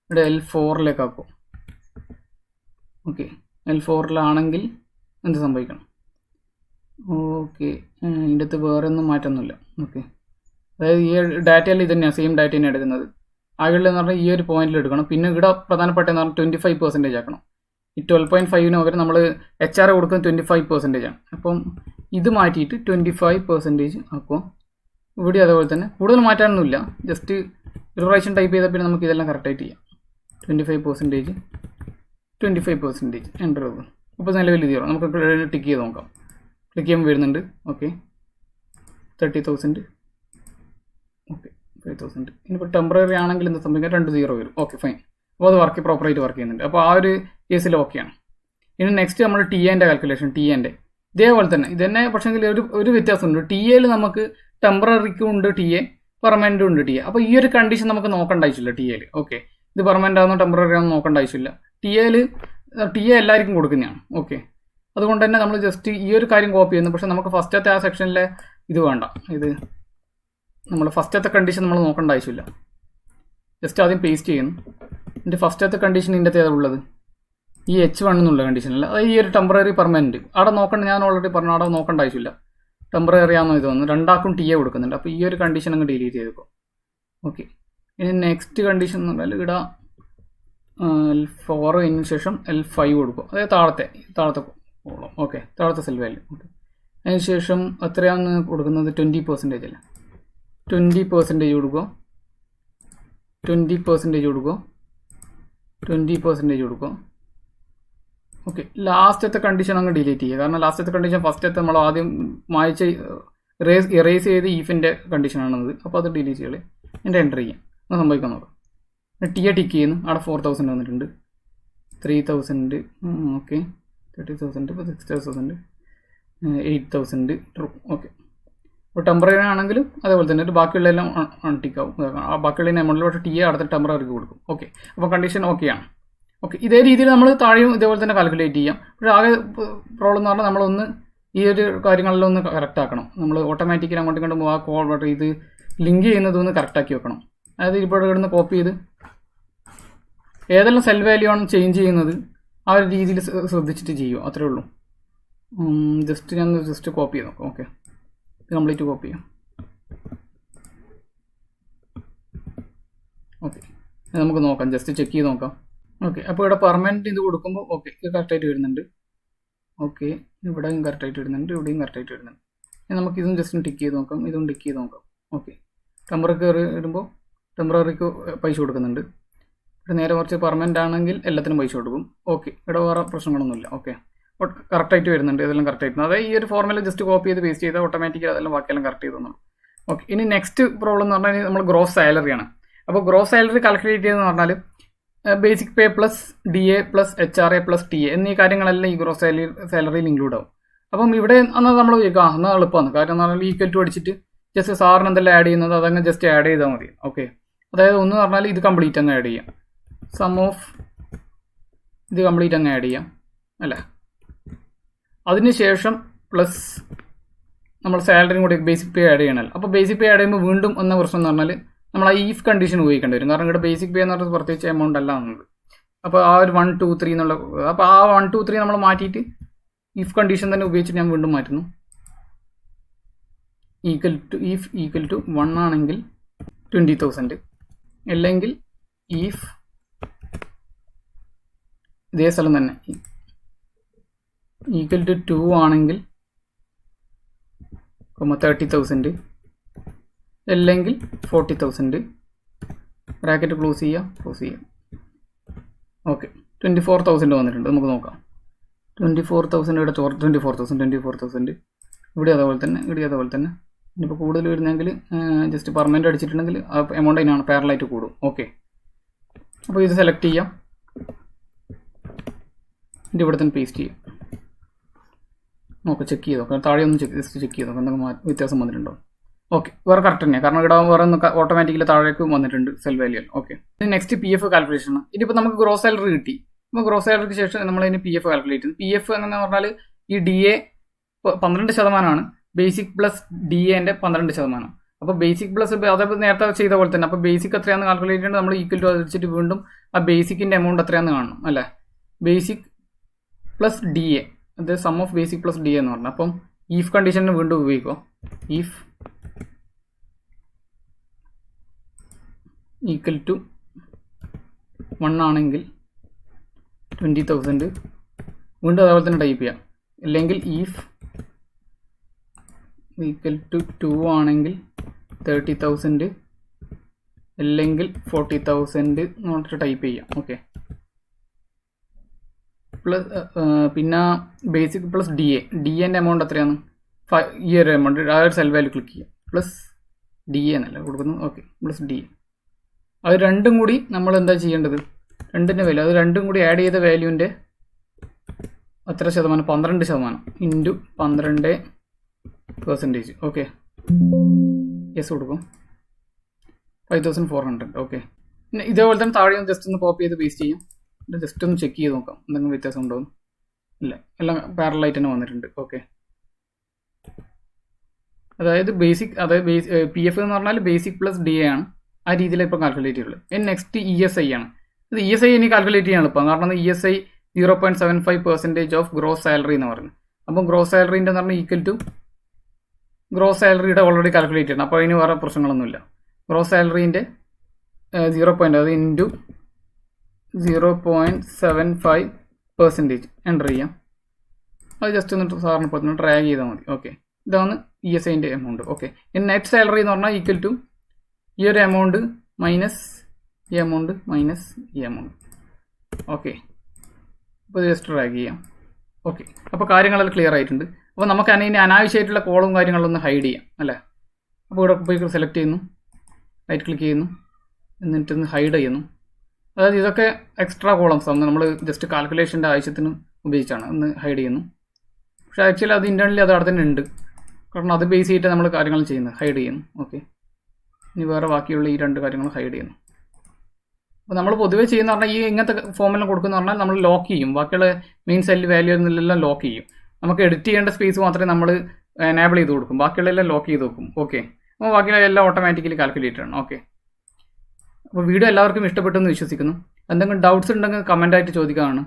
ഇവിടെ L4ലേക്ക് ആക്കും. ഓക്കെ, L4 എന്ത് സംഭവിക്കണം. ഓക്കെ, ഇതിൻ്റെ അകത്ത് വേറെ ഒന്നും മാറ്റമൊന്നുമില്ല. ഓക്കെ, അതായത് ഈ ഡാറ്റയിൽ ഇത് തന്നെയാണ്, സെയിം ഡാറ്റ തന്നെയാണ് എടുക്കുന്നത്. ആകെയുള്ള എന്ന് പറഞ്ഞാൽ ഈ ഒരു പോയിന്റിൽ എടുക്കണം. പിന്നെ ഇവിടെ പ്രധാനപ്പെട്ടതെന്ന് പറഞ്ഞാൽ 25% ആക്കണം. ഈ 12.5 പകരം നമ്മൾ HR കൊടുക്കുന്നത് 25% ആണ്. അപ്പം ഇത് മാറ്റിയിട്ട് 25% ആക്കുക. ഇവിടെ അതേപോലെ തന്നെ കൂടുതൽ മാറ്റാനൊന്നുമില്ല, ജസ്റ്റ് ഒരു പ്രാവശ്യം ടൈപ്പ് ചെയ്താൽ പിന്നെ നമുക്ക് ഇതെല്ലാം കറക്റ്റായിട്ട് ചെയ്യാം. 25% എൻ്റർ ആകും. അപ്പോൾ നിലവിൽ 0. നമുക്ക് ടിക്ക് ചെയ്ത് നോക്കാം. ക്ലിക്ക് ചെയ്യുമ്പോൾ വരുന്നുണ്ട്. ഓക്കെ, 30,000. ഓക്കെ, 5,000. ഇനിയിപ്പോൾ ടെമ്പററി ആണെങ്കിൽ എന്ത് സംഭവിക്കാം, 2 0 വരും. Okay, fine. അപ്പോൾ അത് പ്രോപ്പറായിട്ട് വർക്ക് ചെയ്യുന്നുണ്ട്. അപ്പോൾ ആ ഒരു കേസിൽ ഓക്കെയാണ്. ഇനി നെക്സ്റ്റ് നമ്മൾ TAൻ്റെ കാൽക്കുലേഷൻ. TAൻ്റെ ഇതേപോലെ തന്നെ ഇതന്നെ, പക്ഷേങ്കിൽ ഒരു വ്യത്യാസമുണ്ട്. TAയിൽ നമുക്ക് ടെമ്പററിക്കും ഉണ്ട് TA, പെർമനൻറ്റും ഉണ്ട് TA. അപ്പോൾ ഈ ഒരു കണ്ടീഷൻ നമുക്ക് നോക്കേണ്ട ആവശ്യമില്ല TAയിൽ. ഓക്കെ, ഇത് പെർമനൻ്റ് ആണെന്നോ ടെമ്പററി ആണെന്നോ നോക്കേണ്ട ആവശ്യമില്ല. TA എല്ലാവർക്കും കൊടുക്കുന്നതാണ്. ഓക്കെ, അതുകൊണ്ട് തന്നെ നമ്മൾ ജസ്റ്റ് ഈ ഒരു കാര്യം കോപ്പി ചെയ്യുന്നു. പക്ഷേ നമുക്ക് ഫസ്റ്റത്തെ ആ സെക്ഷനിലെ ഇത് വേണ്ട, ഇത് നമ്മൾ ഫസ്റ്റത്തെ കണ്ടീഷൻ നമ്മൾ നോക്കേണ്ട ആവശ്യമില്ല. ജസ്റ്റ് ആദ്യം പേസ്റ്റ് ചെയ്യുന്നു. എൻ്റെ ഫസ്റ്റത്തെ കണ്ടീഷൻ ഇതിൻ്റെ അകത്ത് ഉള്ളത് ഈ H1 എന്നുള്ള കണ്ടീഷനല്ല, അതായത് ഈ ഒരു ടെമ്പററി പെർമനൻറ്റ് അവിടെ നോക്കേണ്ട. ഞാൻ ഓൾറെഡി പറഞ്ഞു അവിടെ നോക്കേണ്ട ആവശ്യമില്ല. ടെമ്പററി ആണെന്നോ ഇത് വന്നു, രണ്ടാക്കും TA കൊടുക്കുന്നുണ്ട്. അപ്പോൾ ഈ ഒരു കണ്ടീഷൻ അങ്ങ് ഡിലീറ്റ് ചെയ്തേക്കും. ഓക്കെ, ഇനി നെക്സ്റ്റ് കണ്ടീഷൻ എന്ന് പറഞ്ഞാൽ ഇവിടെ L4 അതിന് ശേഷം L5 കൊടുക്കും, അതായത് താഴത്തെ കോളം. ഓക്കെ, താഴത്തെ സെൽ വാല്യൂ. ഓക്കെ, അതിന് ശേഷം എത്രയാണ് കൊടുക്കുന്നത്, 20% അല്ലേ, 20% കൊടുക്കുക, 20% കൊടുക്കുക, 20% കൊടുക്കുക. ഓക്കെ, ലാസ്റ്റത്തെ കണ്ടീഷൻ അങ്ങ് ഡിലീറ്റ് ചെയ്യുക. കാരണം ലാസ്റ്റത്തെ കണ്ടീഷൻ ഫസ്റ്റത്തെ നമ്മൾ ആദ്യം മായ്ച്ച് ഇറേസ് ചെയ്ത് ഈഫിൻ്റെ കണ്ടീഷനാണത്. അപ്പോൾ അത് ഡിലീറ്റ് ചെയ്യളേ. എൻ്റെ എൻ്റർ ചെയ്യാം. ഒന്ന് സംഭവിക്കാൻ നോക്കാം. ടി എ ടിക്ക് ചെയ്യുന്നു. അവിടെ 4000 വന്നിട്ടുണ്ട്. 3000 ഓക്കെ, 30,000 ഇപ്പോൾ 60,000 8,000 ട്രൂ. ഓക്കെ, ഇപ്പോൾ ടെമ്പററി ആണെങ്കിലും അതേപോലെ തന്നെ ബാക്കിയുള്ളതെല്ലാം അൺടിക്കാവും. ആ ബാക്കിയുള്ള എമൗണ്ടിൽ പക്ഷേ ടി എ അടുത്ത ടെമ്പററിക്ക് കൊടുക്കും. ഓക്കെ, അപ്പോൾ കണ്ടീഷൻ ഓക്കെയാണ്. ഓക്കെ, ഇതേ രീതിയിൽ നമ്മൾ താഴെയും ഇതേപോലെ തന്നെ കാൽക്കുലേറ്റ് ചെയ്യാം. പക്ഷേ ആകെ പ്രോബ്ലം എന്ന് പറഞ്ഞാൽ നമ്മളൊന്ന് ഈ ഒരു കാര്യങ്ങളെല്ലാം ഒന്ന് കറക്റ്റ് ആക്കണം. നമ്മൾ ഓട്ടോമാറ്റിക്കലി അങ്ങോട്ടും ഇങ്ങോട്ടും ആ കോൾ ഇത് ലിങ്ക് ചെയ്യുന്നതൊന്ന് കറക്റ്റാക്കി വെക്കണം. അതായത് ഇപ്പോൾ ഇവിടുന്ന് കോപ്പി ചെയ്ത് ഏതെല്ലാം സെൽ വാല്യൂ ആണ് ചേഞ്ച് ചെയ്യുന്നത് ആ ഒരു രീതിയിൽ ശ്രദ്ധിച്ചിട്ട് ചെയ്യുമോ, അത്രേ ഉള്ളൂ. ജസ്റ്റ് ഞാൻ കോപ്പി ചെയ്ത് നോക്കാം. ഓക്കെ, ഇത് കംപ്ലീറ്റ് കോപ്പി ചെയ്യാം. ഓക്കെ, നമുക്ക് നോക്കാം, ജസ്റ്റ് ചെക്ക് ചെയ്ത് നോക്കാം. ഓക്കെ, അപ്പോൾ ഇവിടെ പെർമനൻറ്റ് ഇത് കൊടുക്കുമ്പോൾ ഓക്കെ ഇത് കറക്റ്റായിട്ട് വരുന്നുണ്ട്. ഓക്കെ, ഇവിടെയും കറക്റ്റായിട്ട് വരുന്നുണ്ട്, ഇവിടെയും കറക്റ്റായിട്ട് വരുന്നുണ്ട്. നമുക്ക് ഇതും ജസ്റ്റ് ടിക്ക് ചെയ്ത് നോക്കാം, ഇതും ടിക്ക് ചെയ്ത് നോക്കാം. ഓക്കെ, ടെമ്പററിക്ക് വരുമ്പോൾ ടെമ്പററിക്ക് പൈസ കൊടുക്കുന്നുണ്ട്. ഇവിടെ നേരെ കുറച്ച് പെർമനൻ്റ് ആണെങ്കിൽ എല്ലാത്തിനും പൈസ കൊടുക്കും. ഓക്കെ, ഇവിടെ വേറെ പ്രശ്നങ്ങളൊന്നുമില്ല. ഓക്കെ, കറക്റ്റായിട്ട് വരുന്നുണ്ട്, ഇതെല്ലാം കറക്റ്റായിട്ട്. അതായത് ഈ ഒരു ഫോർമുല ജസ്റ്റ് കോപ്പി ചെയ്ത് പേസ്റ്റ് ചെയ്താൽ ഓട്ടോമാറ്റിക്കലി അതെല്ലാം ബാക്കിയെല്ലാം കറക്റ്റ് ചെയ്ത് തന്നു. ഓക്കെ, ഇനി നെക്സ്റ്റ് പ്രോബ്ലം എന്ന് പറഞ്ഞാൽ നമ്മൾ ഗ്രോസ് സാലറിയാണ്. അപ്പോൾ ഗ്രോസ് സാലറി കാൽക്കുലേറ്റ് ചെയ്തെന്ന് പറഞ്ഞാൽ basic pay plus D A plus HRA plus T A എന്നീ കാര്യങ്ങളെല്ലാം ഈ ഗ്രോസ് സാലറിയിൽ ഇൻക്ലൂഡ് ആവും. അപ്പം ഇവിടെ എന്നാൽ നമ്മൾ ചോദിക്കാം എന്നാൽ എളുപ്പമാണ്. കാര്യം എന്ന് പറഞ്ഞാൽ ഈക്വൽ ടു അടിച്ചിട്ട് ജസ്റ്റ് സാറിന് എന്തെല്ലാം ആഡ് ചെയ്യുന്നത് അതങ്ങ് ജസ്റ്റ് ആഡ് ചെയ്താൽ മതി. ഓക്കെ, അതായത് ഒന്ന് പറഞ്ഞാൽ ഇത് കംപ്ലീറ്റ് അങ്ങ് ആഡ് ചെയ്യാം, സം ഓഫ് ഇത് കംപ്ലീറ്റ് അങ്ങ് ആഡ് ചെയ്യാം അല്ലേ. അതിനുശേഷം പ്ലസ് നമ്മൾ സാലറിയും കൂടി ബേസിക് പേ ആഡ് ചെയ്യണമല്ലോ. അപ്പോൾ ബേസിക് പേ ആഡ് ചെയ്യുമ്പോൾ വീണ്ടും എന്ന പ്രശ്നം എന്ന് പറഞ്ഞാൽ നമ്മൾ ആ ഈഫ് കണ്ടീഷൻ ഉപയോഗിക്കേണ്ടി വരും. കാരണം ഇവിടെ ബേസിക് പേ എന്ന് പറഞ്ഞാൽ പ്രത്യേകിച്ച് എമൗണ്ട് അല്ല എന്നുള്ളത്. അപ്പോൾ ആ ഒരു 1 2 3 എന്നുള്ള അപ്പോൾ ആ 1 2 3 നമ്മൾ മാറ്റിയിട്ട് ഈഫ് കണ്ടീഷൻ തന്നെ ഉപയോഗിച്ചിട്ട് ഞാൻ വീണ്ടും മാറ്റുന്നു. ഈക്വൽ ടു 1 ആണെങ്കിൽ 20,000, അല്ലെങ്കിൽ ഈഫ് ഇതേ സ്ഥലം തന്നെ ഈക്വൽ ടു 2 ആണെങ്കിൽ 30,000, അല്ലെങ്കിൽ 40,000. ബ്രാക്കറ്റ് ക്ലോസ് ചെയ്യുക. ഓക്കെ, 24,000 വന്നിട്ടുണ്ട്. നമുക്ക് നോക്കാം. 24,000 ഇവിടെ 24,000 ഇവിടെ അതേപോലെ തന്നെ. ഇനിയിപ്പോൾ കൂടുതൽ വരുന്നെങ്കിൽ ജസ്റ്റ് പെർമനൻ്റ് അടിച്ചിട്ടുണ്ടെങ്കിൽ ആ എമൗണ്ട് അതിനാണ് പാരലായിട്ട് കൂടും. ഓക്കെ, അപ്പോൾ ഇത് സെലക്ട് ചെയ്യാം, ഇതിൻ്റെ ഇവിടെ തന്നെ പേസ്റ്റ് ചെയ്യാം. നോക്കാം, ചെക്ക് ചെയ്ത് നോക്കാം, താഴെ ഒന്ന് ജസ്റ്റ് ചെക്ക് ചെയ്ത് നോക്കാം എന്തെങ്കിലും വ്യത്യാസം വന്നിട്ടുണ്ടോ. ഓക്കെ, വേറെ കറക്റ്റ് തന്നെയാണ്, കാരണം ഇവിടെ വേറെ ഒന്ന് ഓട്ടോമാറ്റിക്കലി താഴേക്ക് വന്നിട്ടുണ്ട് cell value. Okay, next PF calculation. ഇതിപ്പോൾ നമുക്ക് ഗ്രോസ് സാലറി കിട്ടി. അപ്പോൾ ഗ്രോസ് സാലറിക്ക് ശേഷം നമ്മൾ ഇതിന് PF കാൽക്കുലേറ്റ് ചെയ്തു. PF എന്ന് പറഞ്ഞാൽ ഈ DA 12% ബേസിക് പ്ലസ് DAൻ്റെ 12%. അപ്പോൾ ബേസിക് പ്ലസ് അതേപോലെ നേരത്തെ ചെയ്ത പോലെ തന്നെ. അപ്പോൾ ബേസിക് എത്രയാണെന്ന് കാൽക്കുലേറ്റ് ചെയ്യേണ്ടത് നമ്മൾ ഈക്വൽ ടു വെച്ചിട്ട് വീണ്ടും ആ ബേസിക്കിൻ്റെ എമൗണ്ട് എത്രയാണെന്ന് കാണണം അല്ലേ. ബേസിക് പ്ലസ് DA, അത് sum of basic plus DA എന്ന് പറഞ്ഞാൽ. അപ്പം ഈഫ് കണ്ടീഷന് വീണ്ടും ഉപയോഗിക്കുക. ഈഫ് ഈക്വൽ ടു 1 ആണെങ്കിൽ 20,000, വീണ്ടും അതേപോലെ തന്നെ ടൈപ്പ് ചെയ്യാം. അല്ലെങ്കിൽ ഈഫ് ഈക്വൽ ടു 2 ആണെങ്കിൽ 30,000, അല്ലെങ്കിൽ 40,000 എന്നിട്ട് ടൈപ്പ് ചെയ്യാം. ഓക്കെ, പ്ലസ് പിന്നെ ബേസിക് പ്ലസ് DAൻ്റെ എമൗണ്ട് എത്രയാണ്, ഈ ഒരു എമൗണ്ട് ആ ഒരു സെൽ വാല്യൂ ക്ലിക്ക് ചെയ്യാം. പ്ലസ് DA എന്നല്ല കൊടുക്കുന്നു. Okay, plus DA. അത് രണ്ടും കൂടി നമ്മൾ എന്താ ചെയ്യേണ്ടത്, രണ്ടിൻ്റെ വാല്യൂ അത് രണ്ടും കൂടി ആഡ് ചെയ്ത വാല്യൂവിൻ്റെ എത്ര ശതമാനം, 12% ഇൻറ്റു 12%. ഓക്കെ, യെസ് കൊടുക്കും. 5,400. ഓക്കെ, പിന്നെ ഇതേപോലെ തന്നെ താഴെ ജസ്റ്റ് ഒന്ന് കോപ്പി ചെയ്ത് പേസ്റ്റ് ചെയ്യാം. ജസ്റ്റ് ഒന്ന് ചെക്ക് ചെയ്ത് നോക്കാം എന്തെങ്കിലും വ്യത്യാസം ഉണ്ടോ. ഇല്ല, എല്ലാം പാരലായിട്ട് തന്നെ വന്നിട്ടുണ്ട്. ഓക്കെ, അതായത് PF എന്ന് പറഞ്ഞാൽ ബേസിക് പ്ലസ് DA ആണ്. ആ രീതിയിൽ ഇപ്പോൾ കാൽക്കുലേറ്റ് ചെയ്യുള്ളൂ. ഇനി നെക്സ്റ്റ് ESI ആണ്. ഇത് ESI ഇനി കാൽക്കുലേറ്റ് ചെയ്യാൻ എളുപ്പം, കാരണം ESI 0.75% ഓഫ് ഗ്രോസ് സാലറി എന്ന് പറഞ്ഞു. അപ്പം ഗ്രോസ് സാലറിൻ്റെ എന്ന് പറഞ്ഞാൽ ഈക്വൽ ടു ഗ്രോസ് സാലറിയുടെ ഓൾറെഡി കാൽക്കുലേറ്റ് ചെയ്യണം. അപ്പോൾ അതിന് വേറെ പ്രശ്നങ്ങളൊന്നുമില്ല. ഗ്രോസ് സാലറീൻ്റെ 0. അത് ഇൻറ്റു 0.75% എൻ്റർ ചെയ്യാം. അത് ജസ്റ്റ് എന്നിട്ട് സാറിന് ഇപ്പോൾ ട്രാക്ക് ചെയ്താൽ മതി. ഓക്കെ, ഇതാണ് ESIൻ്റെ എമൗണ്ട്. ഓക്കെ, ഇനി നെറ്റ് സാലറി എന്ന് പറഞ്ഞാൽ ഈക്വൽ ടു ഈ ഒരു എമൗണ്ട് മൈനസ് ഈ എമൗണ്ട് മൈനസ് ഈ എമൗണ്ട്. ഓക്കെ, അപ്പോൾ ജസ്റ്റ് ട്രാക്ക് ചെയ്യാം. ഓക്കെ, അപ്പോൾ കാര്യങ്ങളെല്ലാം ക്ലിയർ ആയിട്ടുണ്ട്. അപ്പോൾ നമുക്ക് അതിന് അനാവശ്യമായിട്ടുള്ള കോളും കാര്യങ്ങളൊന്ന് ഹൈഡ് ചെയ്യാം അല്ലേ. അപ്പോൾ ഇവിടെ പോയി സെലക്ട് ചെയ്യുന്നു, റൈറ്റ് ക്ലിക്ക് ചെയ്യുന്നു, എന്നിട്ട് ഹൈഡ് ചെയ്യുന്നു. അതായത് ഇതൊക്കെ എക്സ്ട്രാ കോളംസ് ആണ്, നമ്മൾ ജസ്റ്റ് കാൽക്കുലേഷൻ്റെ ആവശ്യത്തിന് ഉപയോഗിച്ചാണ്. ഒന്ന് ഹൈഡ് ചെയ്യുന്നു. പക്ഷേ ആക്ച്വലി അത് ഇൻറ്റേർണലി അത് അവിടെ തന്നെ ഉണ്ട്, കാരണം അത് ബേസ് ചെയ്തിട്ട് നമ്മൾ കാര്യങ്ങൾ ചെയ്യുന്നത്. ഹൈഡ് ചെയ്യുന്നു. ഓക്കെ, ഇനി വേറെ ബാക്കിയുള്ള ഈ 2 കാര്യങ്ങൾ ഹൈഡ് ചെയ്യുന്നു. അപ്പോൾ നമ്മൾ പൊതുവേ ചെയ്യുന്ന പറഞ്ഞാൽ ഈ ഇങ്ങനത്തെ ഫോമെല്ലാം കൊടുക്കുന്ന പറഞ്ഞാൽ നമ്മൾ ലോക്ക് ചെയ്യും, ബാക്കിയുള്ള മെയിൻ സെൽ വാല്യൂ എന്നെല്ലാം ലോക്ക് ചെയ്യും. നമുക്ക് എഡിറ്റ് ചെയ്യേണ്ട സ്പേസ് മാത്രമേ നമ്മൾ എനേബിൾ ചെയ്ത് കൊടുക്കും, ബാക്കിയുള്ളതെല്ലാം ലോക്ക് ചെയ്ത് വെക്കും. ഓക്കെ, അപ്പോൾ ബാക്കിയുള്ള എല്ലാം ഓട്ടോമാറ്റിക്കലി കാൽക്കുലേറ്റഡ് ആണ്. ഓക്കെ, അപ്പോൾ വീഡിയോ എല്ലാവർക്കും ഇഷ്ടപ്പെട്ടെന്ന് വിശ്വസിക്കുന്നു. എന്തെങ്കിലും ഡൗട്ട്സ് ഉണ്ടെങ്കിൽ കമൻ്റായിട്ട് ചോദിക്കാനാണ്.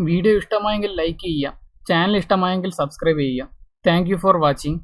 വീഡിയോ ഇഷ്ടമായെങ്കിൽ ലൈക്ക് ചെയ്യുക, ചാനൽ ഇഷ്ടമായെങ്കിൽ സബ്സ്ക്രൈബ് ചെയ്യുക. Thank you for watching.